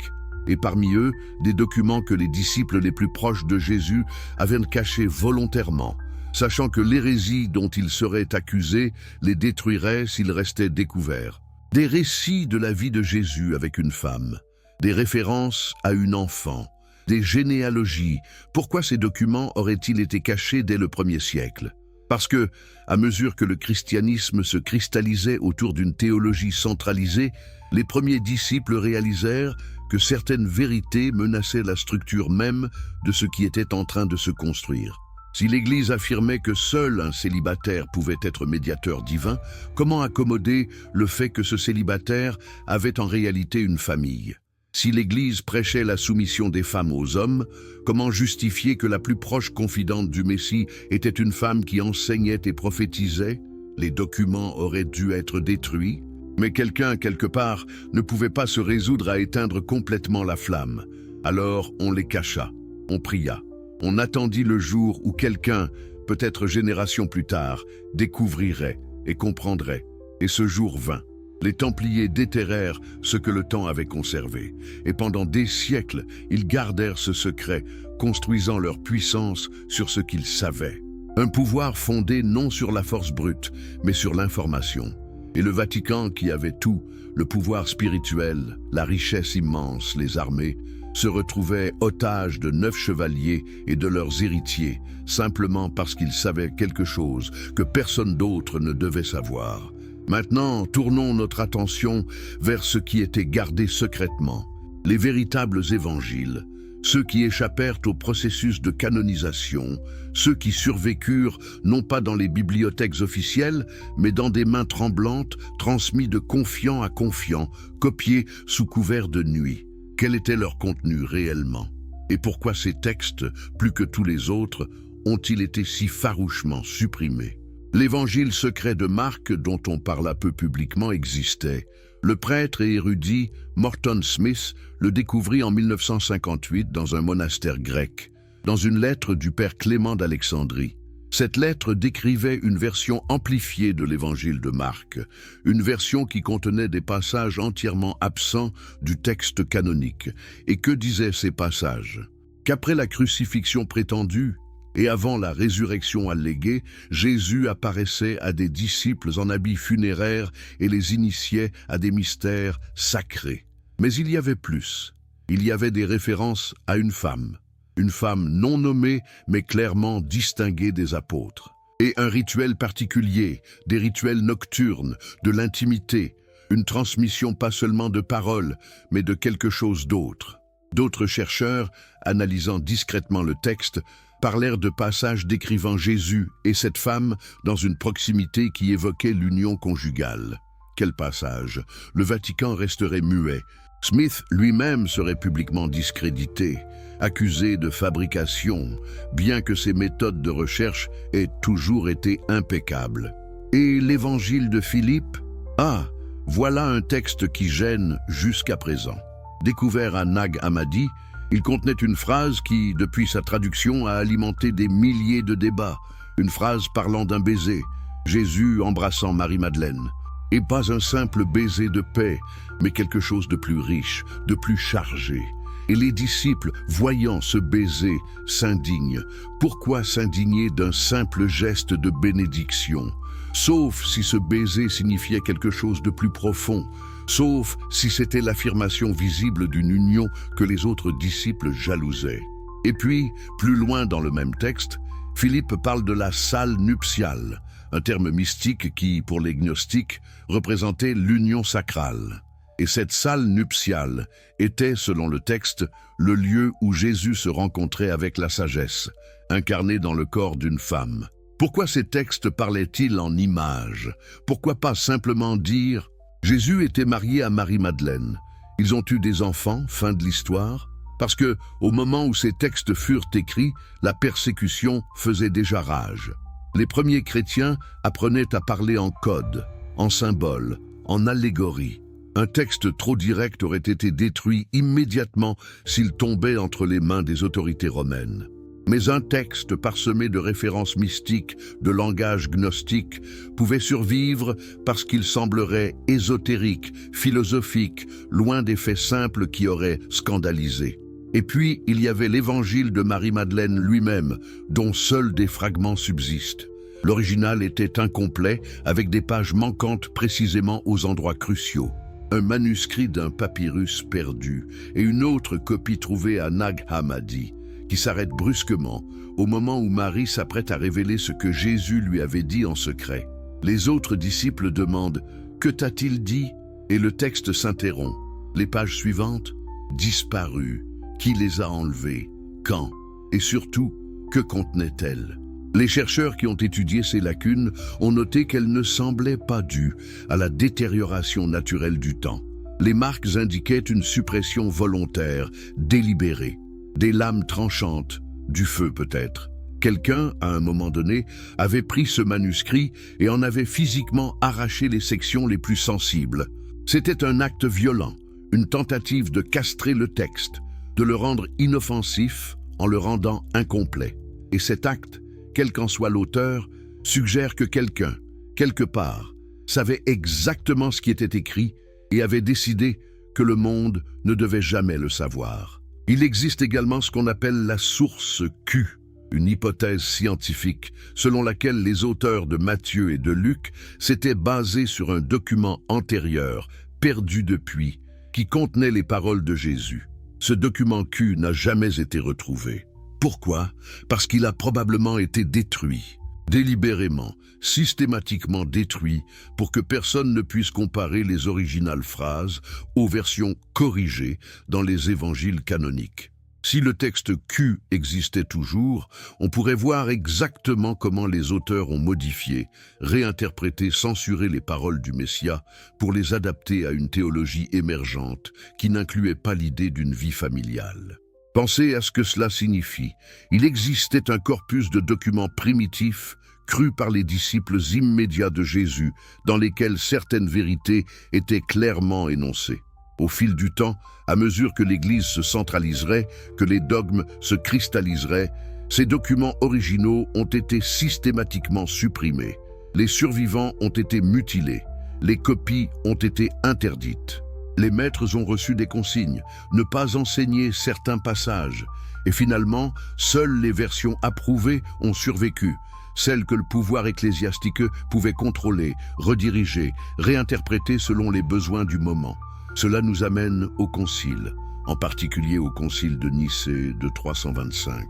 et parmi eux, des documents que les disciples les plus proches de Jésus avaient cachés volontairement, sachant que l'hérésie dont ils seraient accusés les détruirait s'ils restaient découverts. Des récits de la vie de Jésus avec une femme, des références à une enfant, des généalogies. Pourquoi ces documents auraient-ils été cachés dès le 1er siècle? Parce que, à mesure que le christianisme se cristallisait autour d'une théologie centralisée, les premiers disciples réalisèrent que certaines vérités menaçaient la structure même de ce qui était en train de se construire. Si l'Église affirmait que seul un célibataire pouvait être médiateur divin, comment accommoder le fait que ce célibataire avait en réalité une famille? Si l'Église prêchait la soumission des femmes aux hommes, comment justifier que la plus proche confidente du Messie était une femme qui enseignait et prophétisait? Les documents auraient dû être détruits, mais quelqu'un, quelque part, ne pouvait pas se résoudre à éteindre complètement la flamme. Alors on les cacha, on pria, on attendit le jour où quelqu'un, peut-être génération plus tard, découvrirait et comprendrait, et ce jour vint. Les Templiers déterrèrent ce que le temps avait conservé, et pendant des siècles, ils gardèrent ce secret, construisant leur puissance sur ce qu'ils savaient. Un pouvoir fondé non sur la force brute, mais sur l'information. Et le Vatican, qui avait tout, le pouvoir spirituel, la richesse immense, les armées, se retrouvait otage de 9 chevaliers et de leurs héritiers, simplement parce qu'ils savaient quelque chose que personne d'autre ne devait savoir. Maintenant, tournons notre attention vers ce qui était gardé secrètement, les véritables évangiles, ceux qui échappèrent au processus de canonisation, ceux qui survécurent non pas dans les bibliothèques officielles, mais dans des mains tremblantes, transmis de confiant à confiant, copiés sous couvert de nuit. Quel était leur contenu réellement? Et pourquoi ces textes, plus que tous les autres, ont-ils été si farouchement supprimés? L'évangile secret de Marc, dont on parla peu publiquement, existait. Le prêtre et érudit Morton Smith le découvrit en 1958 dans un monastère grec, dans une lettre du père Clément d'Alexandrie. Cette lettre décrivait une version amplifiée de l'évangile de Marc, une version qui contenait des passages entièrement absents du texte canonique. Et que disaient ces passages? Qu'après la crucifixion prétendue, et avant la résurrection alléguée, Jésus apparaissait à des disciples en habits funéraires et les initiait à des mystères sacrés. Mais il y avait plus. Il y avait des références à une femme non nommée mais clairement distinguée des apôtres. Et un rituel particulier, des rituels nocturnes, de l'intimité, une transmission pas seulement de paroles, mais de quelque chose d'autre. D'autres chercheurs, analysant discrètement le texte, parlèrent de passages décrivant Jésus et cette femme dans une proximité qui évoquait l'union conjugale. Quel passage! Le Vatican resterait muet. Smith lui-même serait publiquement discrédité, accusé de fabrication, bien que ses méthodes de recherche aient toujours été impeccables. Et l'évangile de Philippe? Ah, voilà un texte qui gêne jusqu'à présent. Découvert à Nag Hammadi, il contenait une phrase qui, depuis sa traduction, a alimenté des milliers de débats. Une phrase parlant d'un baiser, Jésus embrassant Marie-Madeleine. Et pas un simple baiser de paix, mais quelque chose de plus riche, de plus chargé. Et les disciples, voyant ce baiser, s'indignent. Pourquoi s'indigner d'un simple geste de bénédiction? Sauf si ce baiser signifiait quelque chose de plus profond, sauf si c'était l'affirmation visible d'une union que les autres disciples jalousaient. Et puis, plus loin dans le même texte, Philippe parle de la salle nuptiale, un terme mystique qui, pour les gnostiques, représentait l'union sacrale. Et cette salle nuptiale était, selon le texte, le lieu où Jésus se rencontrait avec la sagesse, incarnée dans le corps d'une femme. Pourquoi ces textes parlaient-ils en images? Pourquoi pas simplement dire « Jésus était marié à Marie-Madeleine. Ils ont eu des enfants, fin de l'histoire ?» Parce que, au moment où ces textes furent écrits, la persécution faisait déjà rage. Les premiers chrétiens apprenaient à parler en code, en symboles, en allégories. Un texte trop direct aurait été détruit immédiatement s'il tombait entre les mains des autorités romaines. Mais un texte parsemé de références mystiques, de langage gnostique, pouvait survivre parce qu'il semblerait ésotérique, philosophique, loin des faits simples qui auraient scandalisé. Et puis, il y avait l'évangile de Marie-Madeleine lui-même, dont seuls des fragments subsistent. L'original était incomplet, avec des pages manquantes précisément aux endroits cruciaux. Un manuscrit d'un papyrus perdu et une autre copie trouvée à Nag Hammadi, qui s'arrête brusquement au moment où Marie s'apprête à révéler ce que Jésus lui avait dit en secret. Les autres disciples demandent « Que t'a-t-il dit ?» et le texte s'interrompt. Les pages suivantes « Disparu. Qui les a enlevées? Quand? Et surtout, que contenaient-elles ?» Les chercheurs qui ont étudié ces lacunes ont noté qu'elles ne semblaient pas dues à la détérioration naturelle du temps. Les marques indiquaient une suppression volontaire, délibérée. Des lames tranchantes, du feu peut-être. Quelqu'un, à un moment donné, avait pris ce manuscrit et en avait physiquement arraché les sections les plus sensibles. C'était un acte violent, une tentative de castrer le texte, de le rendre inoffensif en le rendant incomplet. Et cet acte, quel qu'en soit l'auteur, suggère que quelqu'un, quelque part, savait exactement ce qui était écrit et avait décidé que le monde ne devait jamais le savoir. Il existe également ce qu'on appelle la source Q, une hypothèse scientifique selon laquelle les auteurs de Matthieu et de Luc s'étaient basés sur un document antérieur, perdu depuis, qui contenait les paroles de Jésus. Ce document Q n'a jamais été retrouvé. Pourquoi? Parce qu'il a probablement été détruit, délibérément, systématiquement détruit pour que personne ne puisse comparer les originales phrases aux versions corrigées dans les évangiles canoniques. Si le texte Q existait toujours, on pourrait voir exactement comment les auteurs ont modifié, réinterprété, censuré les paroles du Messia pour les adapter à une théologie émergente qui n'incluait pas l'idée d'une vie familiale. Pensez à ce que cela signifie. Il existait un corpus de documents primitifs, crus par les disciples immédiats de Jésus, dans lesquels certaines vérités étaient clairement énoncées. Au fil du temps, à mesure que l'Église se centraliserait, que les dogmes se cristalliseraient, ces documents originaux ont été systématiquement supprimés. Les survivants ont été mutilés. Les copies ont été interdites. Les maîtres ont reçu des consignes, ne pas enseigner certains passages. Et finalement, seules les versions approuvées ont survécu, celles que le pouvoir ecclésiastique pouvait contrôler, rediriger, réinterpréter selon les besoins du moment. Cela nous amène au Concile, en particulier au Concile de Nicée de 325.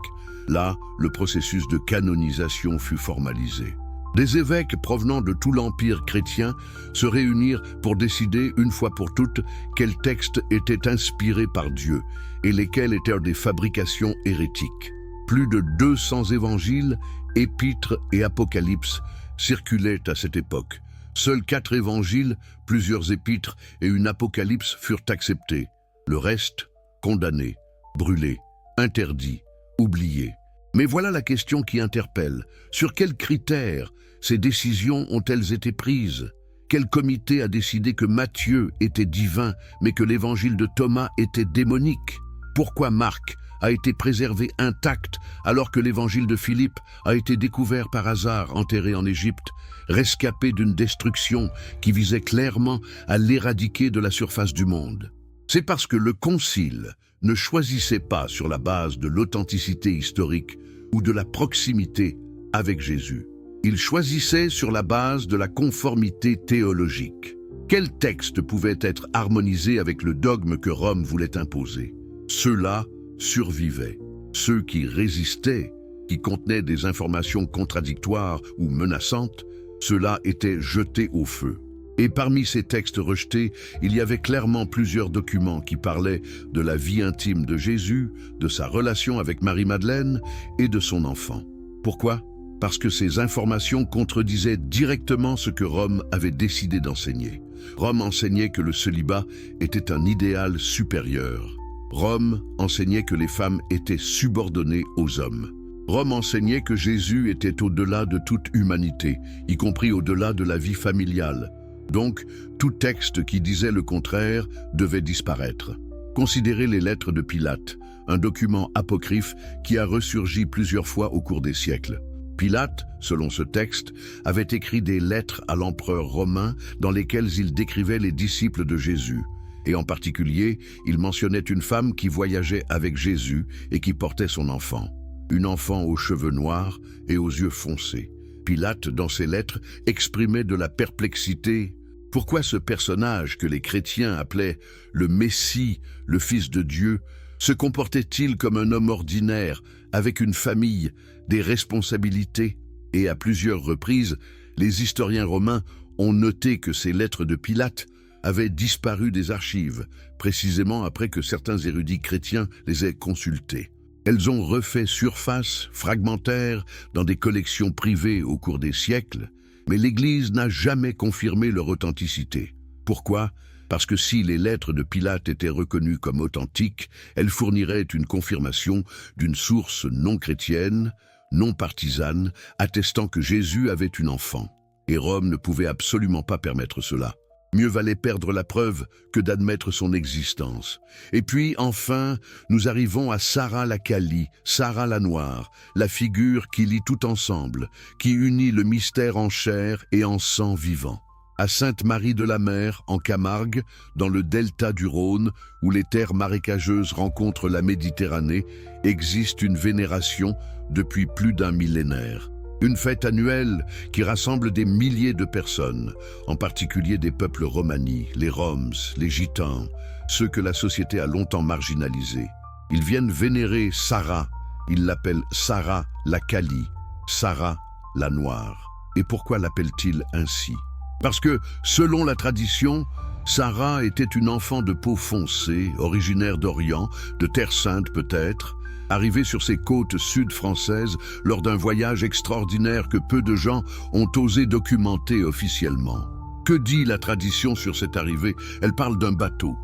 Là, le processus de canonisation fut formalisé. Des évêques provenant de tout l'empire chrétien se réunirent pour décider une fois pour toutes quels textes étaient inspirés par Dieu et lesquels étaient des fabrications hérétiques. Plus de 200 évangiles, épîtres et apocalypses circulaient à cette époque. Seuls 4 évangiles, plusieurs épîtres et une apocalypse furent acceptés. Le reste, condamnés, brûlés, interdits, oubliés. Mais voilà la question qui interpelle. Sur quels critères ces décisions ont-elles été prises? Quel comité a décidé que Matthieu était divin, mais que l'évangile de Thomas était démonique? Pourquoi Marc a été préservé intact alors que l'évangile de Philippe a été découvert par hasard, enterré en Égypte, rescapé d'une destruction qui visait clairement à l'éradiquer de la surface du monde? C'est parce que le concile ne choisissait pas sur la base de l'authenticité historique ou de la proximité avec Jésus. Il choisissait sur la base de la conformité théologique. Quel texte pouvait être harmonisé avec le dogme que Rome voulait imposer? Ceux-là survivaient. Ceux qui résistaient, qui contenaient des informations contradictoires ou menaçantes, ceux-là étaient jetés au feu. Et parmi ces textes rejetés, il y avait clairement plusieurs documents qui parlaient de la vie intime de Jésus, de sa relation avec Marie-Madeleine et de son enfant. Pourquoi? Parce que ces informations contredisaient directement ce que Rome avait décidé d'enseigner. Rome enseignait que le célibat était un idéal supérieur. Rome enseignait que les femmes étaient subordonnées aux hommes. Rome enseignait que Jésus était au-delà de toute humanité, y compris au-delà de la vie familiale. Donc, tout texte qui disait le contraire devait disparaître. Considérez les lettres de Pilate, un document apocryphe qui a ressurgi plusieurs fois au cours des siècles. Pilate, selon ce texte, avait écrit des lettres à l'empereur romain dans lesquelles il décrivait les disciples de Jésus. Et en particulier, il mentionnait une femme qui voyageait avec Jésus et qui portait son enfant. Une enfant aux cheveux noirs et aux yeux foncés. Pilate, dans ses lettres, exprimait de la perplexité. Pourquoi ce personnage que les chrétiens appelaient le Messie, le Fils de Dieu, se comportait-il comme un homme ordinaire, avec une famille, des responsabilités? Et à plusieurs reprises, les historiens romains ont noté que ces lettres de Pilate avaient disparu des archives, précisément après que certains érudits chrétiens les aient consultées. Elles ont refait surface, fragmentaires, dans des collections privées au cours des siècles, mais l'Église n'a jamais confirmé leur authenticité. Pourquoi? Parce que si les lettres de Pilate étaient reconnues comme authentiques, elles fourniraient une confirmation d'une source non chrétienne, non partisane, attestant que Jésus avait une enfant. Et Rome ne pouvait absolument pas permettre cela. Mieux valait perdre la preuve que d'admettre son existence. Et puis, enfin, nous arrivons à Sarah la Kali, Sarah la Noire, la figure qui lie tout ensemble, qui unit le mystère en chair et en sang vivant. À Sainte-Marie de la Mer, en Camargue, dans le delta du Rhône, où les terres marécageuses rencontrent la Méditerranée, existe une vénération depuis plus d'un millénaire. Une fête annuelle qui rassemble des milliers de personnes, en particulier des peuples romani, les Roms, les Gitans, ceux que la société a longtemps marginalisés. Ils viennent vénérer Sarah, ils l'appellent Sarah la Kali, Sarah la Noire. Et pourquoi l'appellent-ils ainsi? Parce que, selon la tradition, Sarah était une enfant de peau foncée, originaire d'Orient, de Terre Sainte peut-être, arrivée sur ces côtes sud françaises lors d'un voyage extraordinaire que peu de gens ont osé documenter officiellement. Que dit la tradition sur cette arrivée? Elle parle d'un bateau.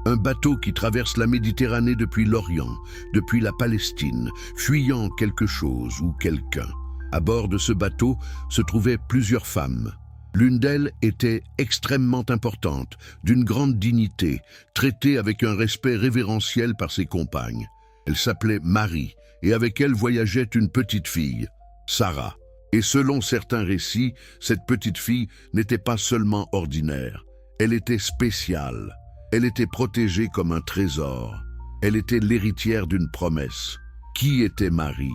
Un bateau qui traverse la Méditerranée depuis l'Orient, depuis la Palestine, fuyant quelque chose ou quelqu'un. À bord de ce bateau se trouvaient plusieurs femmes. L'une d'elles était extrêmement importante, d'une grande dignité, traitée avec un respect révérentiel par ses compagnes. Elle s'appelait Marie, et avec elle voyageait une petite fille, Sarah. Et selon certains récits, cette petite fille n'était pas seulement ordinaire, elle était spéciale. Elle était protégée comme un trésor. Elle était l'héritière d'une promesse. Qui était Marie?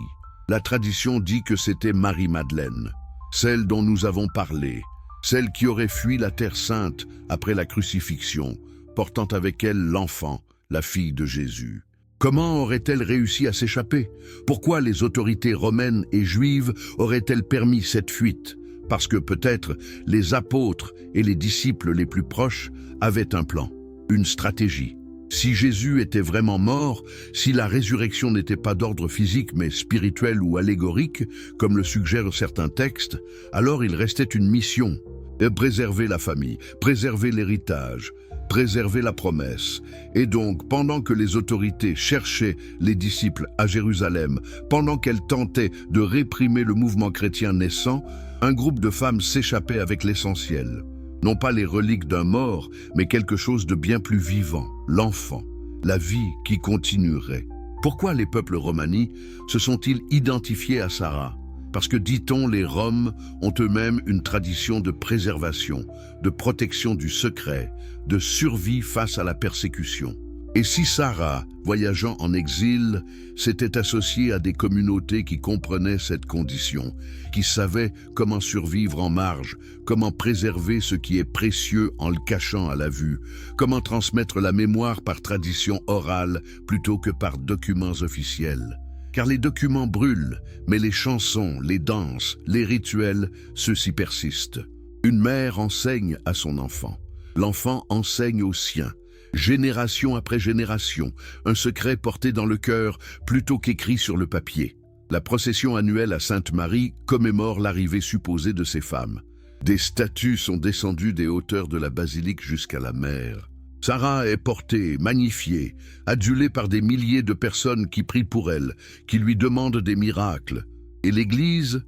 La tradition dit que c'était Marie-Madeleine, celle dont nous avons parlé, celle qui aurait fui la Terre Sainte après la crucifixion, portant avec elle l'enfant, la fille de Jésus. Comment aurait-elle réussi à s'échapper? Pourquoi les autorités romaines et juives auraient-elles permis cette fuite? Parce que peut-être les apôtres et les disciples les plus proches avaient un plan, une stratégie. Si Jésus était vraiment mort, si la résurrection n'était pas d'ordre physique mais spirituel ou allégorique, comme le suggèrent certains textes, alors il restait une mission: préserver la famille, préserver l'héritage, préserver la promesse. Et donc, pendant que les autorités cherchaient les disciples à Jérusalem, pendant qu'elles tentaient de réprimer le mouvement chrétien naissant, un groupe de femmes s'échappait avec l'essentiel. Non pas les reliques d'un mort, mais quelque chose de bien plus vivant, l'enfant, la vie qui continuerait. Pourquoi les peuples romani se sont-ils identifiés à Sarah? Parce que, dit-on, les Roms ont eux-mêmes une tradition de préservation, de protection du secret, de survie face à la persécution. Et si Sarah, voyageant en exil, s'était associée à des communautés qui comprenaient cette condition, qui savaient comment survivre en marge, comment préserver ce qui est précieux en le cachant à la vue, comment transmettre la mémoire par tradition orale plutôt que par documents officiels. Car les documents brûlent, mais les chansons, les danses, les rituels, ceux-ci persistent. Une mère enseigne à son enfant. L'enfant enseigne au sien. Génération après génération, un secret porté dans le cœur plutôt qu'écrit sur le papier. La procession annuelle à Sainte-Marie commémore l'arrivée supposée de ces femmes. Des statues sont descendues des hauteurs de la basilique jusqu'à la mer. Sarah est portée, magnifiée, adulée par des milliers de personnes qui prient pour elle, qui lui demandent des miracles. Et l'Église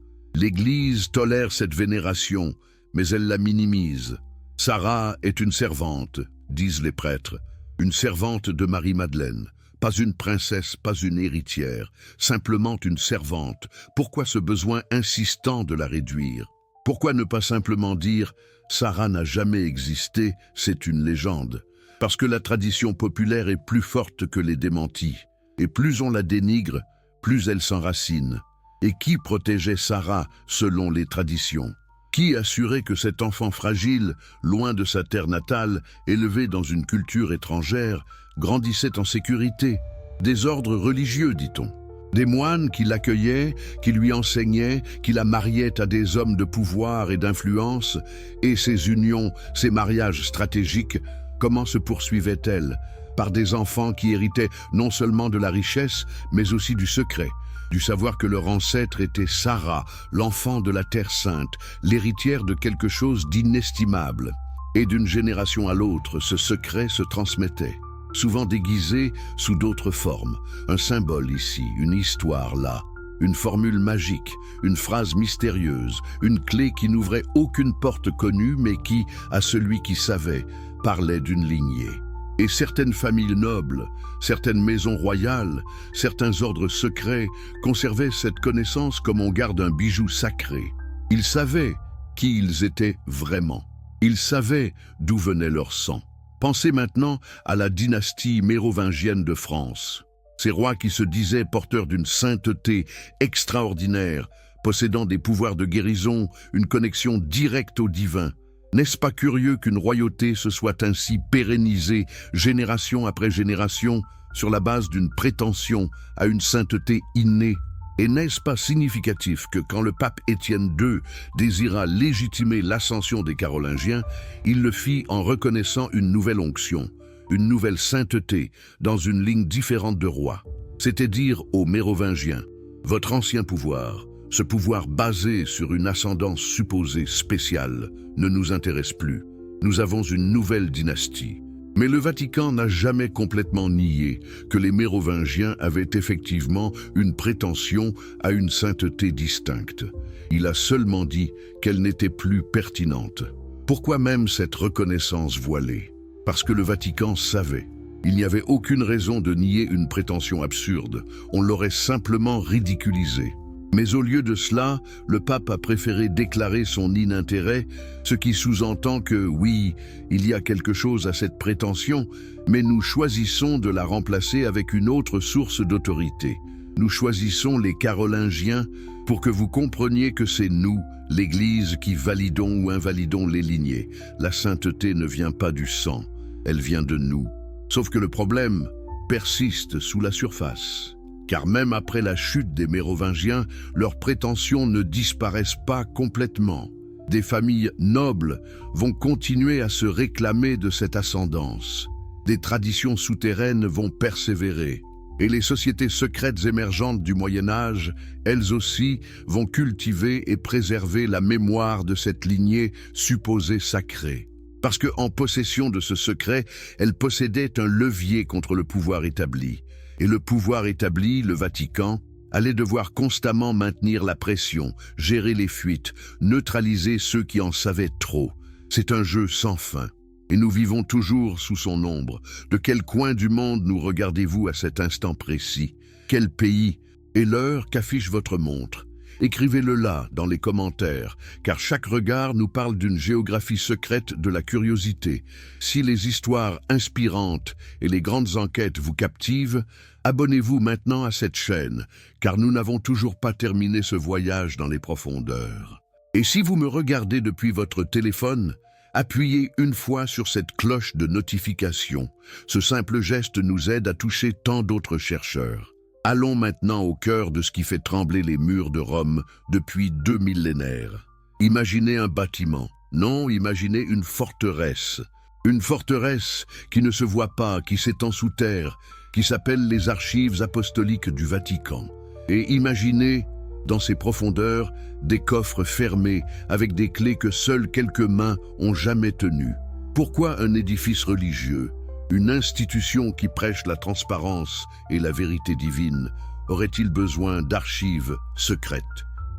tolère cette vénération, mais elle la minimise. Sarah est une servante, disent les prêtres, une servante de Marie-Madeleine. Pas une princesse, pas une héritière, simplement une servante. Pourquoi ce besoin insistant de la réduire? Pourquoi ne pas simplement dire « Sarah n'a jamais existé, c'est une légende ». Parce que la tradition populaire est plus forte que les démentis. Et plus on la dénigre, plus elle s'enracine. Et qui protégeait Sarah selon les traditions? Qui assurait que cet enfant fragile, loin de sa terre natale, élevé dans une culture étrangère, grandissait en sécurité? Des ordres religieux, dit-on. Des moines qui l'accueillaient, qui lui enseignaient, qui la mariaient à des hommes de pouvoir et d'influence, et ces unions, ces mariages stratégiques, comment se poursuivaient-elles? Par des enfants qui héritaient non seulement de la richesse, mais aussi du secret, du savoir que leur ancêtre était Sarah, l'enfant de la Terre Sainte, l'héritière de quelque chose d'inestimable. Et d'une génération à l'autre, ce secret se transmettait, souvent déguisé sous d'autres formes. Un symbole ici, une histoire là, une formule magique, une phrase mystérieuse, une clé qui n'ouvrait aucune porte connue, mais qui, à celui qui savait, parlait d'une lignée. Et certaines familles nobles, certaines maisons royales, certains ordres secrets conservaient cette connaissance comme on garde un bijou sacré. Ils savaient qui ils étaient vraiment. Ils savaient d'où venait leur sang. Pensez maintenant à la dynastie mérovingienne de France. Ces rois qui se disaient porteurs d'une sainteté extraordinaire, possédant des pouvoirs de guérison, une connexion directe au divin. N'est-ce pas curieux qu'une royauté se soit ainsi pérennisée, génération après génération, sur la base d'une prétention à une sainteté innée? Et n'est-ce pas significatif que quand le pape Étienne II désira légitimer l'ascension des Carolingiens, il le fit en reconnaissant une nouvelle onction, une nouvelle sainteté dans une ligne différente de roi? C'était dire aux Mérovingiens: votre ancien pouvoir, ce pouvoir basé sur une ascendance supposée spéciale, ne nous intéresse plus. Nous avons une nouvelle dynastie. Mais le Vatican n'a jamais complètement nié que les Mérovingiens avaient effectivement une prétention à une sainteté distincte. Il a seulement dit qu'elle n'était plus pertinente. Pourquoi même cette reconnaissance voilée? Parce que le Vatican savait. Il n'y avait aucune raison de nier une prétention absurde. On l'aurait simplement ridiculisée. Mais au lieu de cela, le pape a préféré déclarer son inintérêt, ce qui sous-entend que, oui, il y a quelque chose à cette prétention, mais nous choisissons de la remplacer avec une autre source d'autorité. Nous choisissons les Carolingiens pour que vous compreniez que c'est nous, l'Église, qui validons ou invalidons les lignées. La sainteté ne vient pas du sang, elle vient de nous. Sauf que le problème persiste sous la surface. Car même après la chute des Mérovingiens, leurs prétentions ne disparaissent pas complètement. Des familles nobles vont continuer à se réclamer de cette ascendance. Des traditions souterraines vont persévérer. Et les sociétés secrètes émergentes du Moyen-Âge, elles aussi, vont cultiver et préserver la mémoire de cette lignée supposée sacrée. Parce qu'en possession de ce secret, elles possédaient un levier contre le pouvoir établi. Et le pouvoir établi, le Vatican, allait devoir constamment maintenir la pression, gérer les fuites, neutraliser ceux qui en savaient trop. C'est un jeu sans fin. Et nous vivons toujours sous son ombre. De quel coin du monde nous regardez-vous à cet instant précis? Quel pays? Et l'heure qu'affiche votre montre? Écrivez-le là, dans les commentaires, car chaque regard nous parle d'une géographie secrète de la curiosité. Si les histoires inspirantes et les grandes enquêtes vous captivent, abonnez-vous maintenant à cette chaîne, car nous n'avons toujours pas terminé ce voyage dans les profondeurs. Et si vous me regardez depuis votre téléphone, appuyez une fois sur cette cloche de notification. Ce simple geste nous aide à toucher tant d'autres chercheurs. Allons maintenant au cœur de ce qui fait trembler les murs de Rome depuis 2 millénaires. Imaginez un bâtiment. Non, imaginez une forteresse. Une forteresse qui ne se voit pas, qui s'étend sous terre, qui s'appelle les archives apostoliques du Vatican. Et imaginez, dans ses profondeurs, des coffres fermés avec des clés que seules quelques mains ont jamais tenues. Pourquoi un édifice religieux, une institution qui prêche la transparence et la vérité divine, aurait-il besoin d'archives secrètes?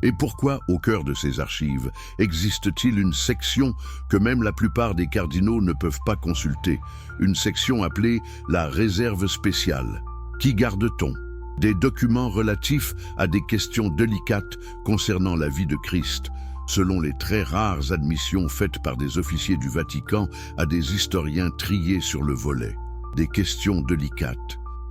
Et pourquoi, au cœur de ces archives, existe-t-il une section que même la plupart des cardinaux ne peuvent pas consulter, une section appelée la réserve spéciale? Qui garde-t-on? Des documents relatifs à des questions délicates concernant la vie de Christ, selon les très rares admissions faites par des officiers du Vatican à des historiens triés sur le volet. Des questions délicates.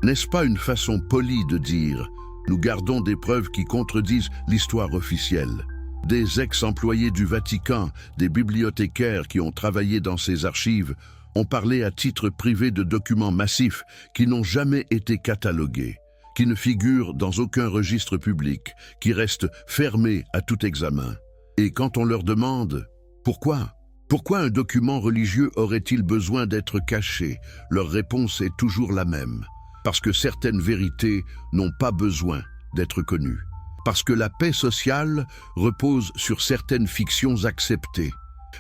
N'est-ce pas une façon polie de dire « nous gardons des preuves qui contredisent l'histoire officielle ». Des ex-employés du Vatican, des bibliothécaires qui ont travaillé dans ces archives, ont parlé à titre privé de documents massifs qui n'ont jamais été catalogués, qui ne figurent dans aucun registre public, qui restent fermés à tout examen. Et quand on leur demande « Pourquoi ? Pourquoi un document religieux aurait-il besoin d'être caché ?» leur réponse est toujours la même. Parce que certaines vérités n'ont pas besoin d'être connues. Parce que la paix sociale repose sur certaines fictions acceptées.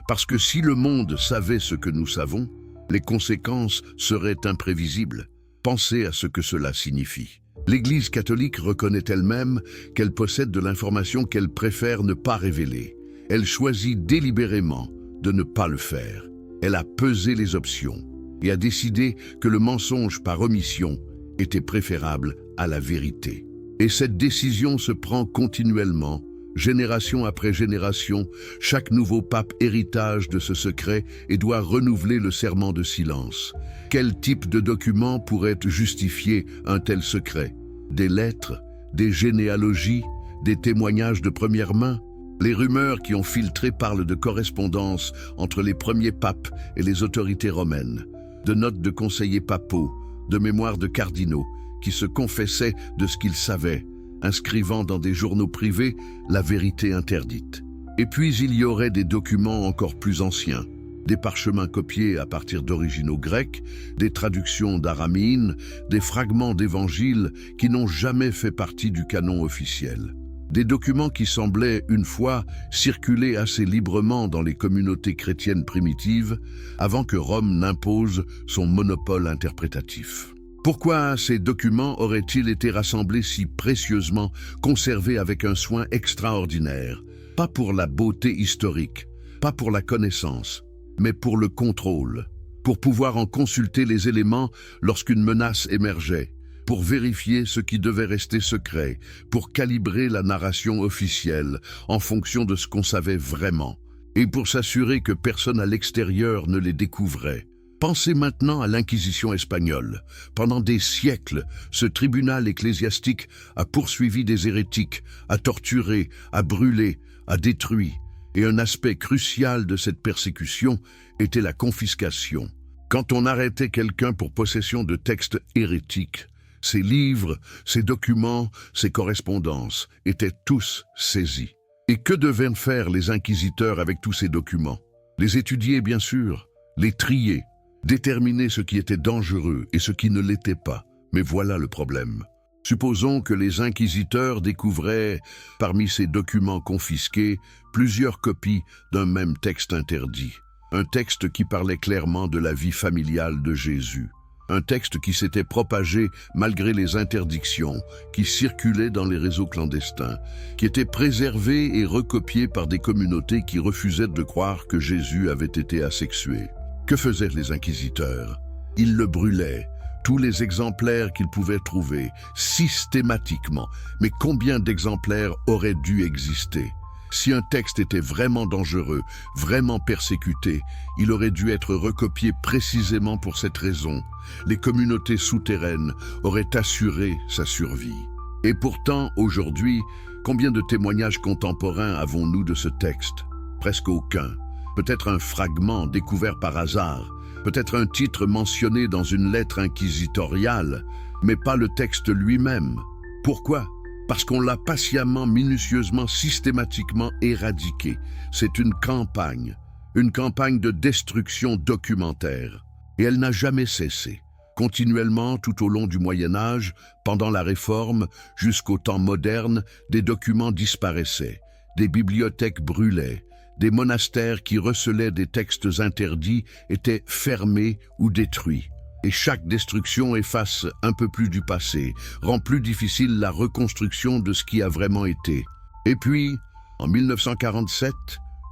Parce que si le monde savait ce que nous savons, les conséquences seraient imprévisibles. Pensez à ce que cela signifie. L'Église catholique reconnaît elle-même qu'elle possède de l'information qu'elle préfère ne pas révéler. Elle choisit délibérément de ne pas le faire. Elle a pesé les options et a décidé que le mensonge par omission était préférable à la vérité. Et cette décision se prend continuellement, génération après génération. Chaque nouveau pape héritage de ce secret et doit renouveler le serment de silence. Quel type de document pourrait justifier un tel secret? Des lettres, des généalogies, des témoignages de première main? Les rumeurs qui ont filtré parlent de correspondance entre les premiers papes et les autorités romaines, de notes de conseillers papaux, de mémoires de cardinaux qui se confessaient de ce qu'ils savaient, inscrivant dans des journaux privés la vérité interdite. Et puis il y aurait des documents encore plus anciens, des parchemins copiés à partir d'originaux grecs, des traductions d'araméenne, des fragments d'évangiles qui n'ont jamais fait partie du canon officiel. Des documents qui semblaient, une fois, circuler assez librement dans les communautés chrétiennes primitives avant que Rome n'impose son monopole interprétatif. Pourquoi ces documents auraient-ils été rassemblés si précieusement, conservés avec un soin extraordinaire? Pas pour la beauté historique, pas pour la connaissance, mais pour le contrôle, pour pouvoir en consulter les éléments lorsqu'une menace émergeait, pour vérifier ce qui devait rester secret, pour calibrer la narration officielle en fonction de ce qu'on savait vraiment, et pour s'assurer que personne à l'extérieur ne les découvrait. Pensez maintenant à l'Inquisition espagnole. Pendant des siècles, ce tribunal ecclésiastique a poursuivi des hérétiques, a torturé, a brûlé, a détruit. Et un aspect crucial de cette persécution était la confiscation. Quand on arrêtait quelqu'un pour possession de textes hérétiques, ses livres, ses documents, ses correspondances étaient tous saisis. Et que devaient faire les inquisiteurs avec tous ces documents? Les étudier, bien sûr, les trier, déterminer ce qui était dangereux et ce qui ne l'était pas. Mais voilà le problème. Supposons que les inquisiteurs découvraient, parmi ces documents confisqués, plusieurs copies d'un même texte interdit. Un texte qui parlait clairement de la vie familiale de Jésus. Un texte qui s'était propagé malgré les interdictions, qui circulait dans les réseaux clandestins, qui était préservé et recopié par des communautés qui refusaient de croire que Jésus avait été asexué. Que faisaient les inquisiteurs? Ils le brûlaient, tous les exemplaires qu'ils pouvaient trouver, systématiquement. Mais combien d'exemplaires auraient dû exister? Si un texte était vraiment dangereux, vraiment persécuté, il aurait dû être recopié précisément pour cette raison. Les communautés souterraines auraient assuré sa survie. Et pourtant, aujourd'hui, combien de témoignages contemporains avons-nous de ce texte? Presque aucun. Peut-être un fragment découvert par hasard, peut-être un titre mentionné dans une lettre inquisitoriale, mais pas le texte lui-même. Pourquoi? Parce qu'on l'a patiemment, minutieusement, systématiquement éradiqué. C'est une campagne de destruction documentaire. Et elle n'a jamais cessé. Continuellement, tout au long du Moyen-Âge, pendant la Réforme, jusqu'au temps moderne, des documents disparaissaient, des bibliothèques brûlaient, des monastères qui recelaient des textes interdits étaient fermés ou détruits. Et chaque destruction efface un peu plus du passé, rend plus difficile la reconstruction de ce qui a vraiment été. Et puis, en 1947,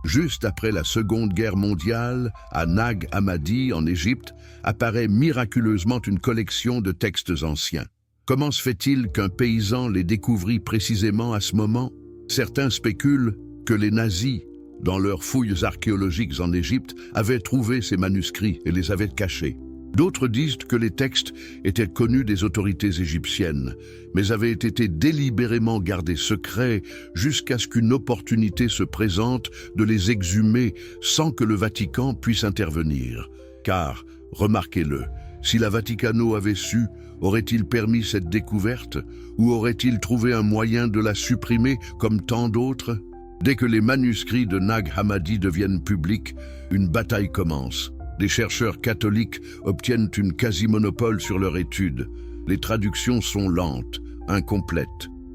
juste après la Seconde Guerre mondiale, à Nag Hammadi, en Égypte, apparaît miraculeusement une collection de textes anciens. Comment se fait-il qu'un paysan les découvrit précisément à ce moment? Certains spéculent que les nazis, dans leurs fouilles archéologiques en Égypte, avaient trouvé ces manuscrits et les avaient cachés. D'autres disent que les textes étaient connus des autorités égyptiennes, mais avaient été délibérément gardés secrets jusqu'à ce qu'une opportunité se présente de les exhumer sans que le Vatican puisse intervenir. Car, remarquez-le, si la Vaticano avait su, aurait-il permis cette découverte ou aurait-il trouvé un moyen de la supprimer comme tant d'autres? Dès que les manuscrits de Nag Hammadi deviennent publics, une bataille commence. Les chercheurs catholiques obtiennent une quasi-monopole sur leur étude. Les traductions sont lentes, incomplètes.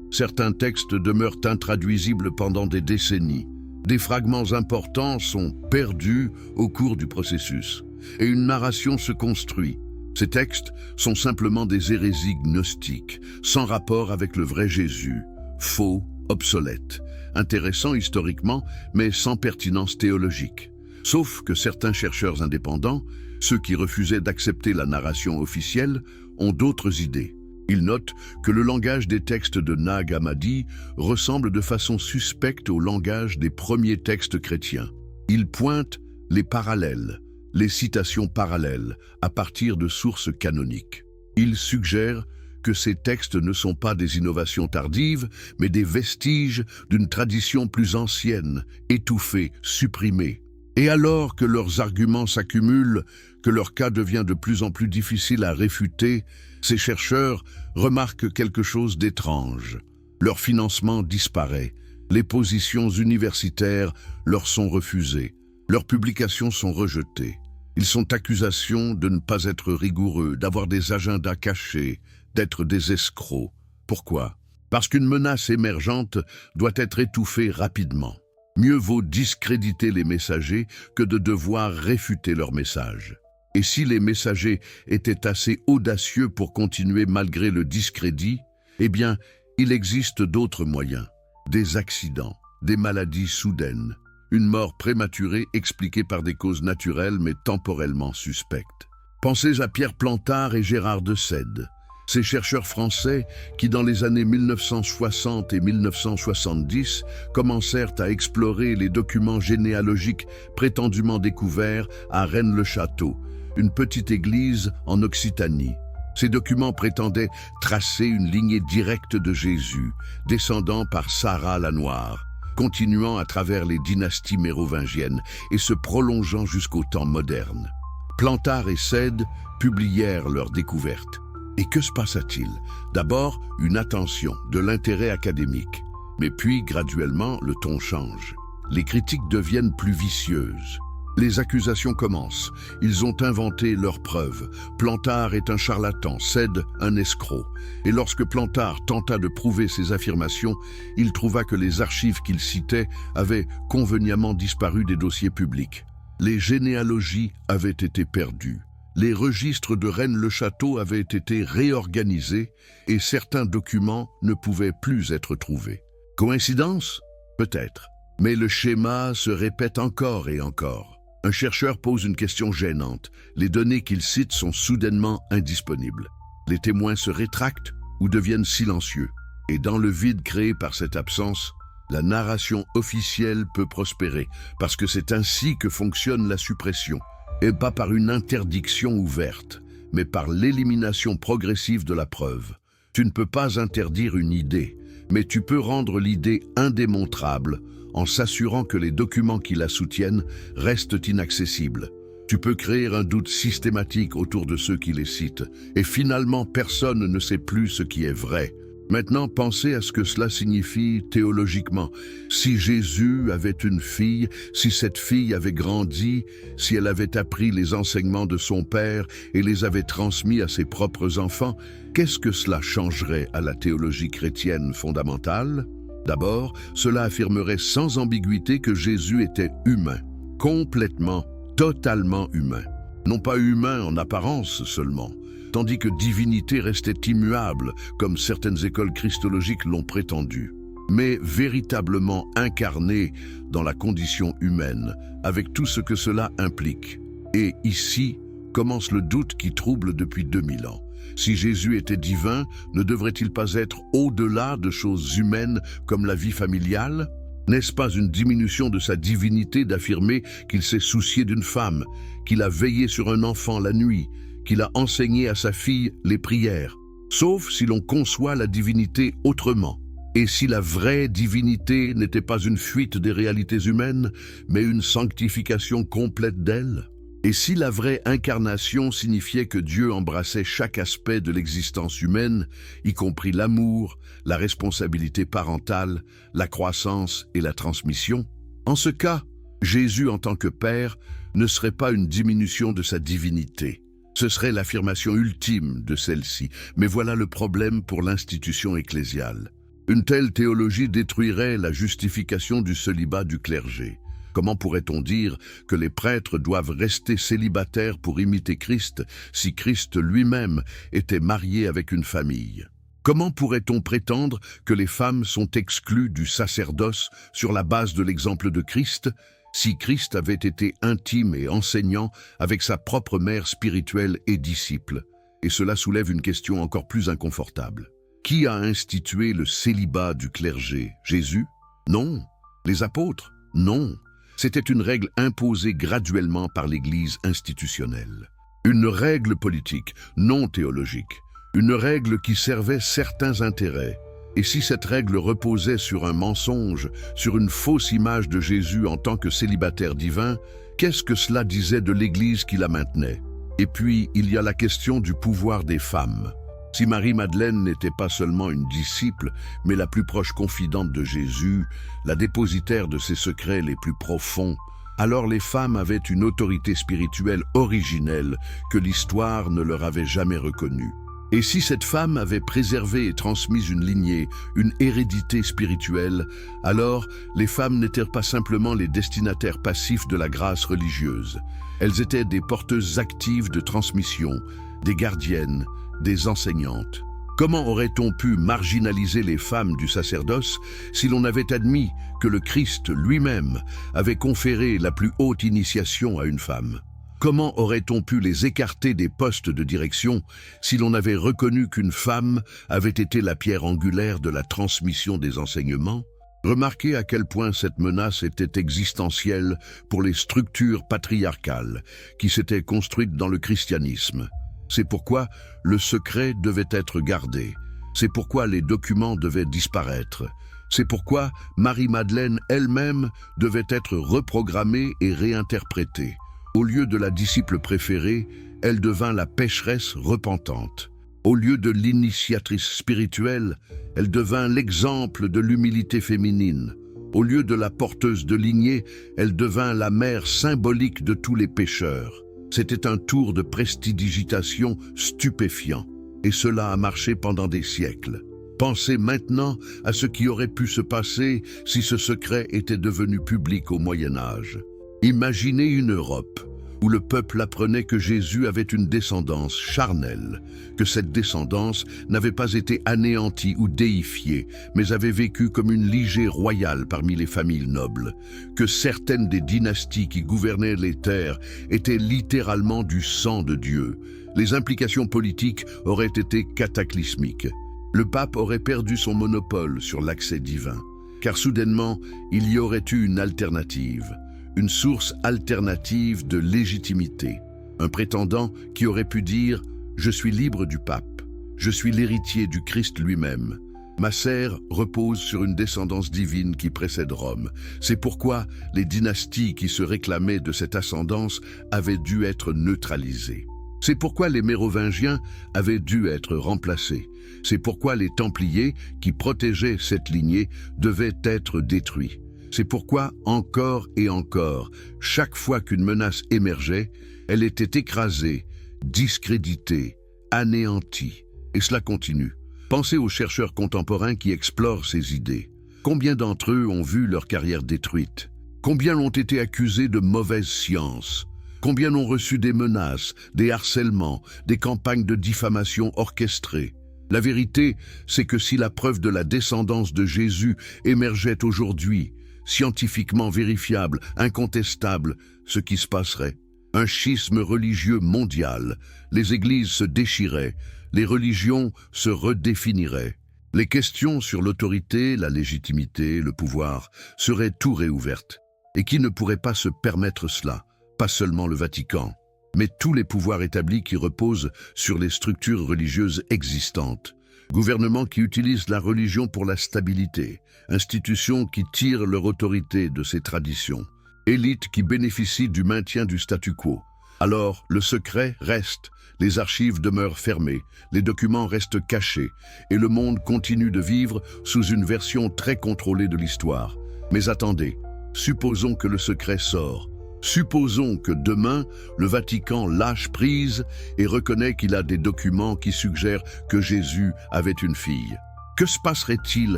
Certains textes demeurent intraduisibles pendant des décennies. Des fragments importants sont perdus au cours du processus. Et une narration se construit. Ces textes sont simplement des hérésies gnostiques, sans rapport avec le vrai Jésus, faux, obsolètes, intéressants historiquement, mais sans pertinence théologique. Sauf que certains chercheurs indépendants, ceux qui refusaient d'accepter la narration officielle, ont d'autres idées. Ils notent que le langage des textes de Nag Hammadi ressemble de façon suspecte au langage des premiers textes chrétiens. Ils pointent les parallèles, les citations parallèles, à partir de sources canoniques. Ils suggèrent que ces textes ne sont pas des innovations tardives, mais des vestiges d'une tradition plus ancienne, étouffée, supprimée. Et alors que leurs arguments s'accumulent, que leur cas devient de plus en plus difficile à réfuter, ces chercheurs remarquent quelque chose d'étrange. Leur financement disparaît, les positions universitaires leur sont refusées, leurs publications sont rejetées. Ils sont accusés de ne pas être rigoureux, d'avoir des agendas cachés, d'être des escrocs. Pourquoi? Parce qu'une menace émergente doit être étouffée rapidement. Mieux vaut discréditer les messagers que de devoir réfuter leurs messages. Et si les messagers étaient assez audacieux pour continuer malgré le discrédit, eh bien, il existe d'autres moyens. Des accidents, des maladies soudaines, une mort prématurée expliquée par des causes naturelles mais temporellement suspectes. Pensez à Pierre Plantard et Gérard de Sède. Ces chercheurs français qui, dans les années 1960 et 1970, commencèrent à explorer les documents généalogiques prétendument découverts à Rennes-le-Château, une petite église en Occitanie. Ces documents prétendaient tracer une lignée directe de Jésus, descendant par Sarah la Noire, continuant à travers les dynasties mérovingiennes et se prolongeant jusqu'au temps moderne. Plantard et Sède publièrent leurs découvertes. Et que se passa-t-il? D'abord, une attention, de l'intérêt académique. Mais puis, graduellement, le ton change. Les critiques deviennent plus vicieuses. Les accusations commencent. Ils ont inventé leurs preuves. Plantard est un charlatan, Cède un escroc. Et lorsque Plantard tenta de prouver ses affirmations, il trouva que les archives qu'il citait avaient convenablement disparu des dossiers publics. Les généalogies avaient été perdues. Les registres de Rennes-le-Château avaient été réorganisés et certains documents ne pouvaient plus être trouvés. Coïncidence? Peut-être. Mais le schéma se répète encore et encore. Un chercheur pose une question gênante. Les données qu'il cite sont soudainement indisponibles. Les témoins se rétractent ou deviennent silencieux. Et dans le vide créé par cette absence, la narration officielle peut prospérer, parce que c'est ainsi que fonctionne la suppression, et pas par une interdiction ouverte, mais par l'élimination progressive de la preuve. Tu ne peux pas interdire une idée, mais tu peux rendre l'idée indémontrable en s'assurant que les documents qui la soutiennent restent inaccessibles. Tu peux créer un doute systématique autour de ceux qui les citent, et finalement personne ne sait plus ce qui est vrai. Maintenant, pensez à ce que cela signifie théologiquement. Si Jésus avait une fille, si cette fille avait grandi, si elle avait appris les enseignements de son père et les avait transmis à ses propres enfants, qu'est-ce que cela changerait à la théologie chrétienne fondamentale? D'abord, cela affirmerait sans ambiguïté que Jésus était humain, complètement, totalement humain. Non pas humain en apparence seulement, tandis que divinité restait immuable, comme certaines écoles christologiques l'ont prétendu, mais véritablement incarné dans la condition humaine, avec tout ce que cela implique. Et ici commence le doute qui trouble depuis 2000 ans. Si Jésus était divin, ne devrait-il pas être au-delà de choses humaines comme la vie familiale? N'est-ce pas une diminution de sa divinité d'affirmer qu'il s'est soucié d'une femme, qu'il a veillé sur un enfant la nuit, qu'il a enseigné à sa fille les prières, sauf si l'on conçoit la divinité autrement. Et si la vraie divinité n'était pas une fuite des réalités humaines, mais une sanctification complète d'elles? Et si la vraie incarnation signifiait que Dieu embrassait chaque aspect de l'existence humaine, y compris l'amour, la responsabilité parentale, la croissance et la transmission? En ce cas, Jésus en tant que Père ne serait pas une diminution de sa divinité. Ce serait l'affirmation ultime de celle-ci. Mais voilà le problème pour l'institution ecclésiale. Une telle théologie détruirait la justification du célibat du clergé. Comment pourrait-on dire que les prêtres doivent rester célibataires pour imiter Christ si Christ lui-même était marié avec une famille? Comment pourrait-on prétendre que les femmes sont exclues du sacerdoce sur la base de l'exemple de Christ si Christ avait été intime et enseignant avec sa propre mère spirituelle et disciple? Et cela soulève une question encore plus inconfortable. Qui a institué le célibat du clergé? Jésus? Non. Les apôtres? Non. C'était une règle imposée graduellement par l'Église institutionnelle. Une règle politique, non théologique. Une règle qui servait certains intérêts. Et si cette règle reposait sur un mensonge, sur une fausse image de Jésus en tant que célibataire divin, qu'est-ce que cela disait de l'Église qui la maintenait? Et puis, il y a la question du pouvoir des femmes. Si Marie-Madeleine n'était pas seulement une disciple, mais la plus proche confidente de Jésus, la dépositaire de ses secrets les plus profonds, alors les femmes avaient une autorité spirituelle originelle que l'histoire ne leur avait jamais reconnue. Et si cette femme avait préservé et transmis une lignée, une hérédité spirituelle, alors les femmes n'étaient pas simplement les destinataires passifs de la grâce religieuse. Elles étaient des porteuses actives de transmission, des gardiennes, des enseignantes. Comment aurait-on pu marginaliser les femmes du sacerdoce si l'on avait admis que le Christ lui-même avait conféré la plus haute initiation à une femme? Comment aurait-on pu les écarter des postes de direction si l'on avait reconnu qu'une femme avait été la pierre angulaire de la transmission des enseignements? Remarquez à quel point cette menace était existentielle pour les structures patriarcales qui s'étaient construites dans le christianisme. C'est pourquoi le secret devait être gardé. C'est pourquoi les documents devaient disparaître. C'est pourquoi Marie-Madeleine elle-même devait être reprogrammée et réinterprétée. Au lieu de la disciple préférée, elle devint la pécheresse repentante. Au lieu de l'initiatrice spirituelle, elle devint l'exemple de l'humilité féminine. Au lieu de la porteuse de lignée, elle devint la mère symbolique de tous les pécheurs. C'était un tour de prestidigitation stupéfiant, et cela a marché pendant des siècles. Pensez maintenant à ce qui aurait pu se passer si ce secret était devenu public au Moyen Âge. Imaginez une Europe où le peuple apprenait que Jésus avait une descendance charnelle, que cette descendance n'avait pas été anéantie ou déifiée, mais avait vécu comme une lignée royale parmi les familles nobles, que certaines des dynasties qui gouvernaient les terres étaient littéralement du sang de Dieu. Les implications politiques auraient été cataclysmiques. Le pape aurait perdu son monopole sur l'accès divin, car soudainement, il y aurait eu une alternative. Une source alternative de légitimité. Un prétendant qui aurait pu dire « Je suis libre du pape, je suis l'héritier du Christ lui-même. Ma serre repose sur une descendance divine qui précède Rome. C'est pourquoi les dynasties qui se réclamaient de cette ascendance avaient dû être neutralisées. C'est pourquoi les Mérovingiens avaient dû être remplacés. C'est pourquoi les Templiers, qui protégeaient cette lignée, devaient être détruits. C'est pourquoi, encore et encore, chaque fois qu'une menace émergeait, elle était écrasée, discréditée, anéantie. Et cela continue. Pensez aux chercheurs contemporains qui explorent ces idées. Combien d'entre eux ont vu leur carrière détruite? Combien ont été accusés de mauvaise science? Combien ont reçu des menaces, des harcèlements, des campagnes de diffamation orchestrées? La vérité, c'est que si la preuve de la descendance de Jésus émergeait aujourd'hui, scientifiquement vérifiable, incontestable, ce qui se passerait. Un schisme religieux mondial, les églises se déchiraient, les religions se redéfiniraient. Les questions sur l'autorité, la légitimité, le pouvoir seraient tout réouvertes. Et qui ne pourrait pas se permettre cela? Pas seulement le Vatican, mais tous les pouvoirs établis qui reposent sur les structures religieuses existantes. Gouvernements qui utilisent la religion pour la stabilité, institutions qui tirent leur autorité de ces traditions, élites qui bénéficient du maintien du statu quo. Alors, le secret reste, les archives demeurent fermées, les documents restent cachés, et le monde continue de vivre sous une version très contrôlée de l'histoire. Mais attendez, supposons que le secret sort. Supposons que demain, le Vatican lâche prise et reconnaît qu'il a des documents qui suggèrent que Jésus avait une fille. Que se passerait-il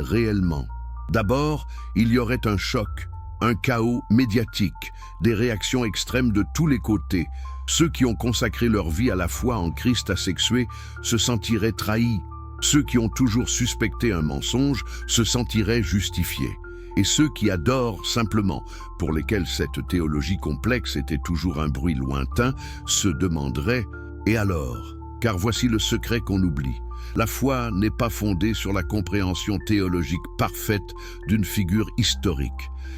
réellement? D'abord, il y aurait un choc, un chaos médiatique, des réactions extrêmes de tous les côtés. Ceux qui ont consacré leur vie à la foi en Christ asexué se sentiraient trahis. Ceux qui ont toujours suspecté un mensonge se sentiraient justifiés. Et ceux qui adorent simplement, pour lesquels cette théologie complexe était toujours un bruit lointain, se demanderaient « Et alors ?» Car voici le secret qu'on oublie. La foi n'est pas fondée sur la compréhension théologique parfaite d'une figure historique.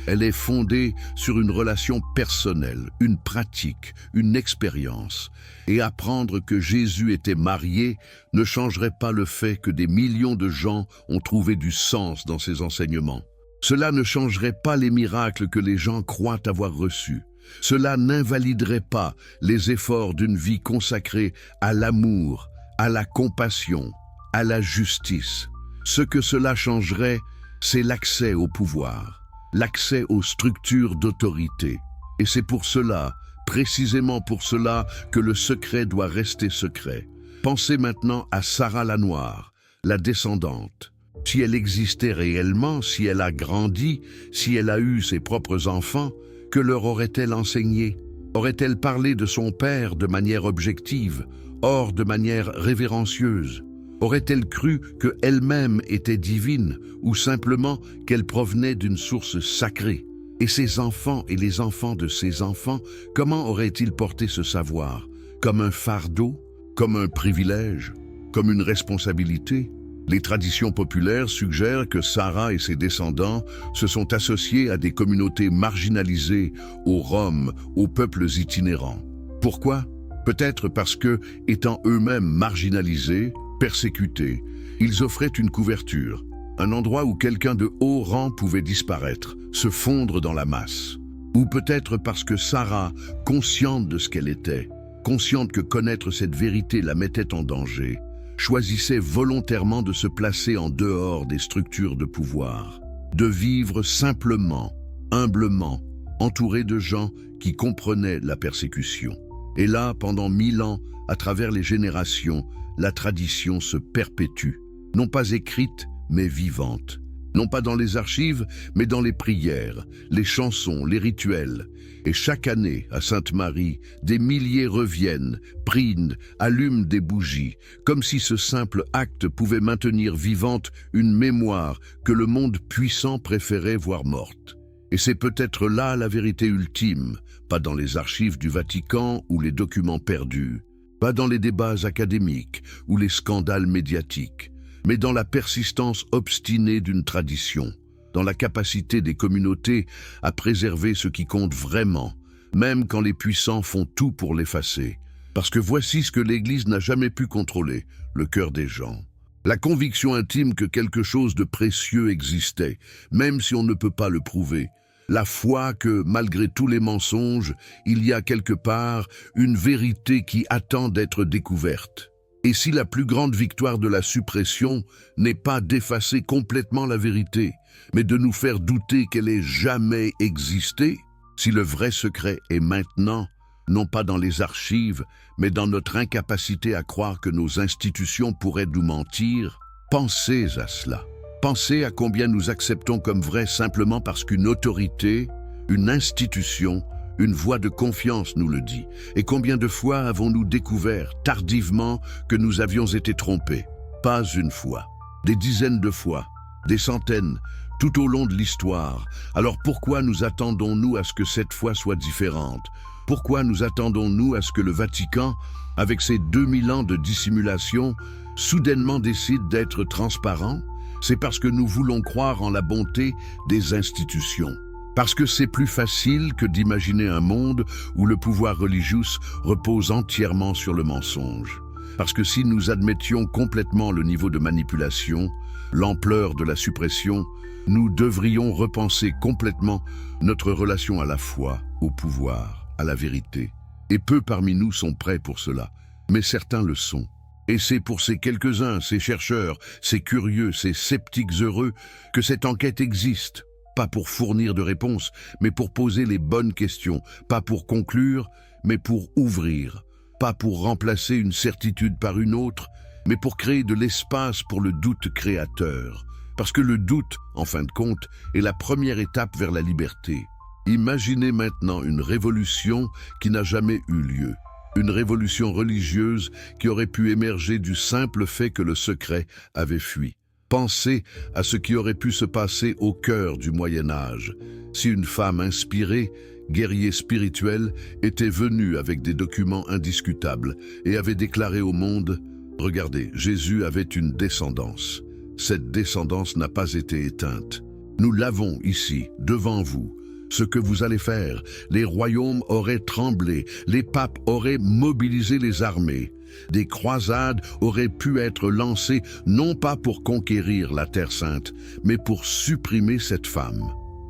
Elle est fondée sur une relation personnelle, une pratique, une expérience. Et apprendre que Jésus était marié ne changerait pas le fait que des millions de gens ont trouvé du sens dans ses enseignements. Cela ne changerait pas les miracles que les gens croient avoir reçus. Cela n'invaliderait pas les efforts d'une vie consacrée à l'amour, à la compassion, à la justice. Ce que cela changerait, c'est l'accès au pouvoir, l'accès aux structures d'autorité. Et c'est pour cela, précisément pour cela, que le secret doit rester secret. Pensez maintenant à Sarah la Noire, la descendante. Si elle existait réellement, si elle a grandi, si elle a eu ses propres enfants, que leur aurait-elle enseigné? Aurait-elle parlé de son père de manière objective, or de manière révérencieuse? Aurait-elle cru qu'elle-même était divine ou simplement qu'elle provenait d'une source sacrée? Et ses enfants et les enfants de ses enfants, comment auraient-ils porté ce savoir? Comme un fardeau? Comme un privilège? Comme une responsabilité? Les traditions populaires suggèrent que Sarah et ses descendants se sont associés à des communautés marginalisées, aux Roms, aux peuples itinérants. Pourquoi? Peut-être parce que, étant eux-mêmes marginalisés, persécutés, ils offraient une couverture, un endroit où quelqu'un de haut rang pouvait disparaître, se fondre dans la masse. Ou peut-être parce que Sarah, consciente de ce qu'elle était, consciente que connaître cette vérité la mettait en danger, choisissaient volontairement de se placer en dehors des structures de pouvoir, de vivre simplement, humblement, entourés de gens qui comprenaient la persécution. Et là, pendant 1000 ans, à travers les générations, la tradition se perpétue, non pas écrite, mais vivante. Non pas dans les archives, mais dans les prières, les chansons, les rituels. Et chaque année, à Sainte-Marie, des milliers reviennent, prient, allument des bougies, comme si ce simple acte pouvait maintenir vivante une mémoire que le monde puissant préférait voir morte. Et c'est peut-être là la vérité ultime, pas dans les archives du Vatican ou les documents perdus, pas dans les débats académiques ou les scandales médiatiques, mais dans la persistance obstinée d'une tradition, dans la capacité des communautés à préserver ce qui compte vraiment, même quand les puissants font tout pour l'effacer. Parce que voici ce que l'Église n'a jamais pu contrôler, le cœur des gens. La conviction intime que quelque chose de précieux existait, même si on ne peut pas le prouver. La foi que, malgré tous les mensonges, il y a quelque part une vérité qui attend d'être découverte. Et si la plus grande victoire de la suppression n'est pas d'effacer complètement la vérité, mais de nous faire douter qu'elle ait jamais existé, si le vrai secret est maintenant, non pas dans les archives, mais dans notre incapacité à croire que nos institutions pourraient nous mentir, pensez à cela. Pensez à combien nous acceptons comme vrai simplement parce qu'une autorité, une institution, une voix de confiance nous le dit. Et combien de fois avons-nous découvert, tardivement, que nous avions été trompés? Pas une fois, des dizaines de fois, des centaines, tout au long de l'histoire. Alors pourquoi nous attendons-nous à ce que cette fois soit différente? Pourquoi nous attendons-nous à ce que le Vatican, avec ses 2000 ans de dissimulation, soudainement décide d'être transparent? C'est parce que nous voulons croire en la bonté des institutions. Parce que c'est plus facile que d'imaginer un monde où le pouvoir religieux repose entièrement sur le mensonge. Parce que si nous admettions complètement le niveau de manipulation, l'ampleur de la suppression, nous devrions repenser complètement notre relation à la foi, au pouvoir, à la vérité. Et peu parmi nous sont prêts pour cela, mais certains le sont. Et c'est pour ces quelques-uns, ces chercheurs, ces curieux, ces sceptiques heureux, que cette enquête existe. Pas pour fournir de réponses, mais pour poser les bonnes questions. Pas pour conclure, mais pour ouvrir. Pas pour remplacer une certitude par une autre, mais pour créer de l'espace pour le doute créateur. Parce que le doute, en fin de compte, est la première étape vers la liberté. Imaginez maintenant une révolution qui n'a jamais eu lieu. Une révolution religieuse qui aurait pu émerger du simple fait que le secret avait fui. Pensez à ce qui aurait pu se passer au cœur du Moyen-Âge, si une femme inspirée, guerrier spirituel, était venue avec des documents indiscutables et avait déclaré au monde « Regardez, Jésus avait une descendance. Cette descendance n'a pas été éteinte. Nous l'avons ici, devant vous. Ce que vous allez faire, les royaumes auraient tremblé, les papes auraient mobilisé les armées. Des croisades auraient pu être lancées non pas pour conquérir la Terre Sainte, mais pour supprimer cette femme.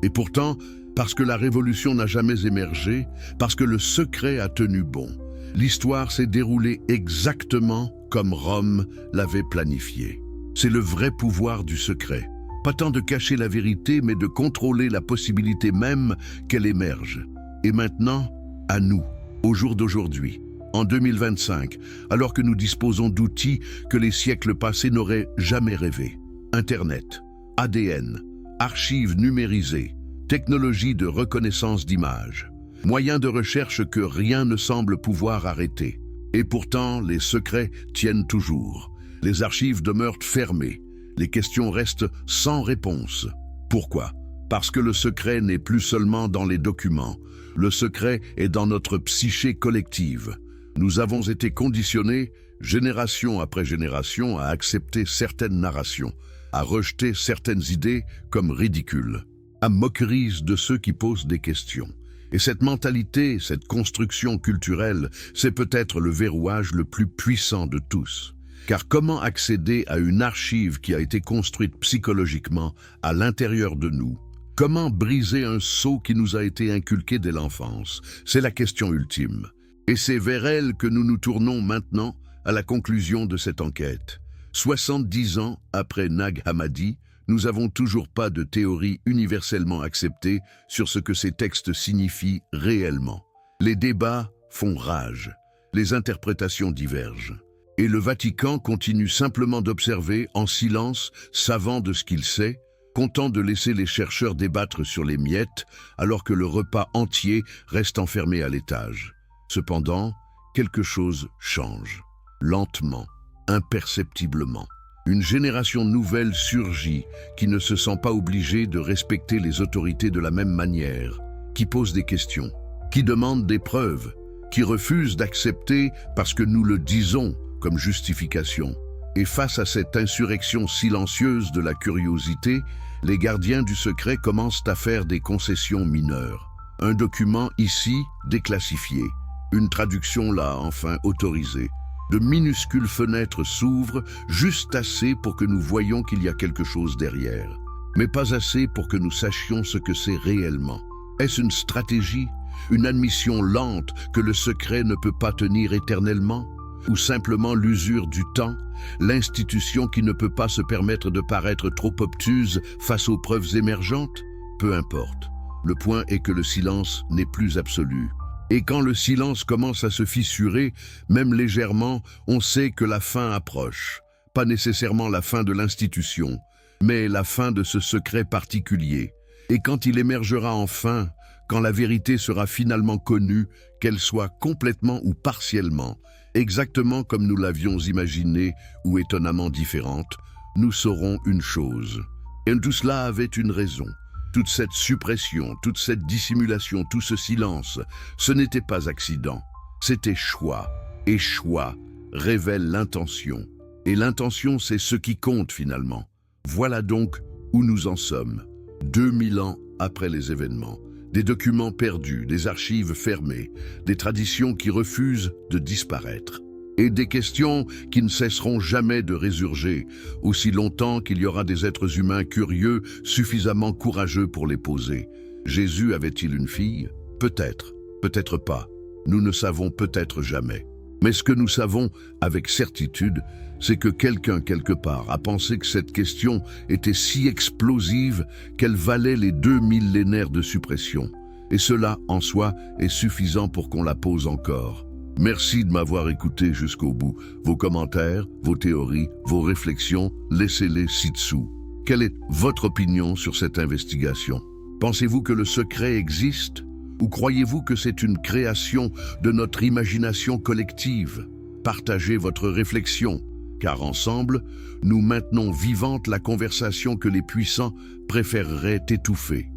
Et pourtant, parce que la révolution n'a jamais émergé, parce que le secret a tenu bon, l'histoire s'est déroulée exactement comme Rome l'avait planifié. C'est le vrai pouvoir du secret. Pas tant de cacher la vérité, mais de contrôler la possibilité même qu'elle émerge. Et maintenant, à nous, au jour d'aujourd'hui, en 2025, alors que nous disposons d'outils que les siècles passés n'auraient jamais rêvés. Internet, ADN, archives numérisées, technologie de reconnaissance d'images, moyens de recherche que rien ne semble pouvoir arrêter. Et pourtant, les secrets tiennent toujours. Les archives demeurent fermées. Les questions restent sans réponse. Pourquoi? Parce que le secret n'est plus seulement dans les documents. Le secret est dans notre psyché collective. Nous avons été conditionnés, génération après génération, à accepter certaines narrations, à rejeter certaines idées comme ridicules, à moquerise de ceux qui posent des questions. Et cette mentalité, cette construction culturelle, c'est peut-être le verrouillage le plus puissant de tous. Car comment accéder à une archive qui a été construite psychologiquement à l'intérieur de nous? Comment briser un sceau qui nous a été inculqué dès l'enfance? C'est la question ultime. Et c'est vers elle que nous nous tournons maintenant à la conclusion de cette enquête. 70 ans après Nag Hammadi, nous n'avons toujours pas de théorie universellement acceptée sur ce que ces textes signifient réellement. Les débats font rage, les interprétations divergent. Et le Vatican continue simplement d'observer en silence, savant de ce qu'il sait, content de laisser les chercheurs débattre sur les miettes, alors que le repas entier reste enfermé à l'étage. Cependant, quelque chose change. Lentement, imperceptiblement. Une génération nouvelle surgit qui ne se sent pas obligée de respecter les autorités de la même manière, qui pose des questions, qui demande des preuves, qui refuse d'accepter parce que nous le disons comme justification. Et face à cette insurrection silencieuse de la curiosité, les gardiens du secret commencent à faire des concessions mineures. Un document ici déclassifié, une traduction là enfin autorisée. De minuscules fenêtres s'ouvrent, juste assez pour que nous voyions qu'il y a quelque chose derrière, mais pas assez pour que nous sachions ce que c'est réellement. Est-ce une stratégie, une admission lente que le secret ne peut pas tenir éternellement? Ou simplement l'usure du temps, l'institution qui ne peut pas se permettre de paraître trop obtuse face aux preuves émergentes? Peu importe. Le point est que le silence n'est plus absolu. Et quand le silence commence à se fissurer, même légèrement, on sait que la fin approche. Pas nécessairement la fin de l'institution, mais la fin de ce secret particulier. Et quand il émergera enfin, quand la vérité sera finalement connue, qu'elle soit complètement ou partiellement, exactement comme nous l'avions imaginé ou étonnamment différente, nous saurons une chose. Et tout cela avait une raison. Toute cette suppression, toute cette dissimulation, tout ce silence, ce n'était pas accident. C'était choix. Et choix révèle l'intention. Et l'intention, c'est ce qui compte finalement. Voilà donc où nous en sommes. 2000 ans après les événements. Des documents perdus, des archives fermées, des traditions qui refusent de disparaître. Et des questions qui ne cesseront jamais de résurger, aussi longtemps qu'il y aura des êtres humains curieux, suffisamment courageux pour les poser. Jésus avait-il une fille? Peut-être, peut-être pas. Nous ne savons peut-être jamais. Mais ce que nous savons avec certitude, c'est que quelqu'un quelque part a pensé que cette question était si explosive qu'elle valait les 2 millénaires de suppression. Et cela, en soi, est suffisant pour qu'on la pose encore. Merci de m'avoir écouté jusqu'au bout. Vos commentaires, vos théories, vos réflexions, laissez-les ci-dessous. Quelle est votre opinion sur cette investigation? Pensez-vous que le secret existe? Ou croyez-vous que c'est une création de notre imagination collective? Partagez votre réflexion, car ensemble, nous maintenons vivante la conversation que les puissants préféreraient étouffer.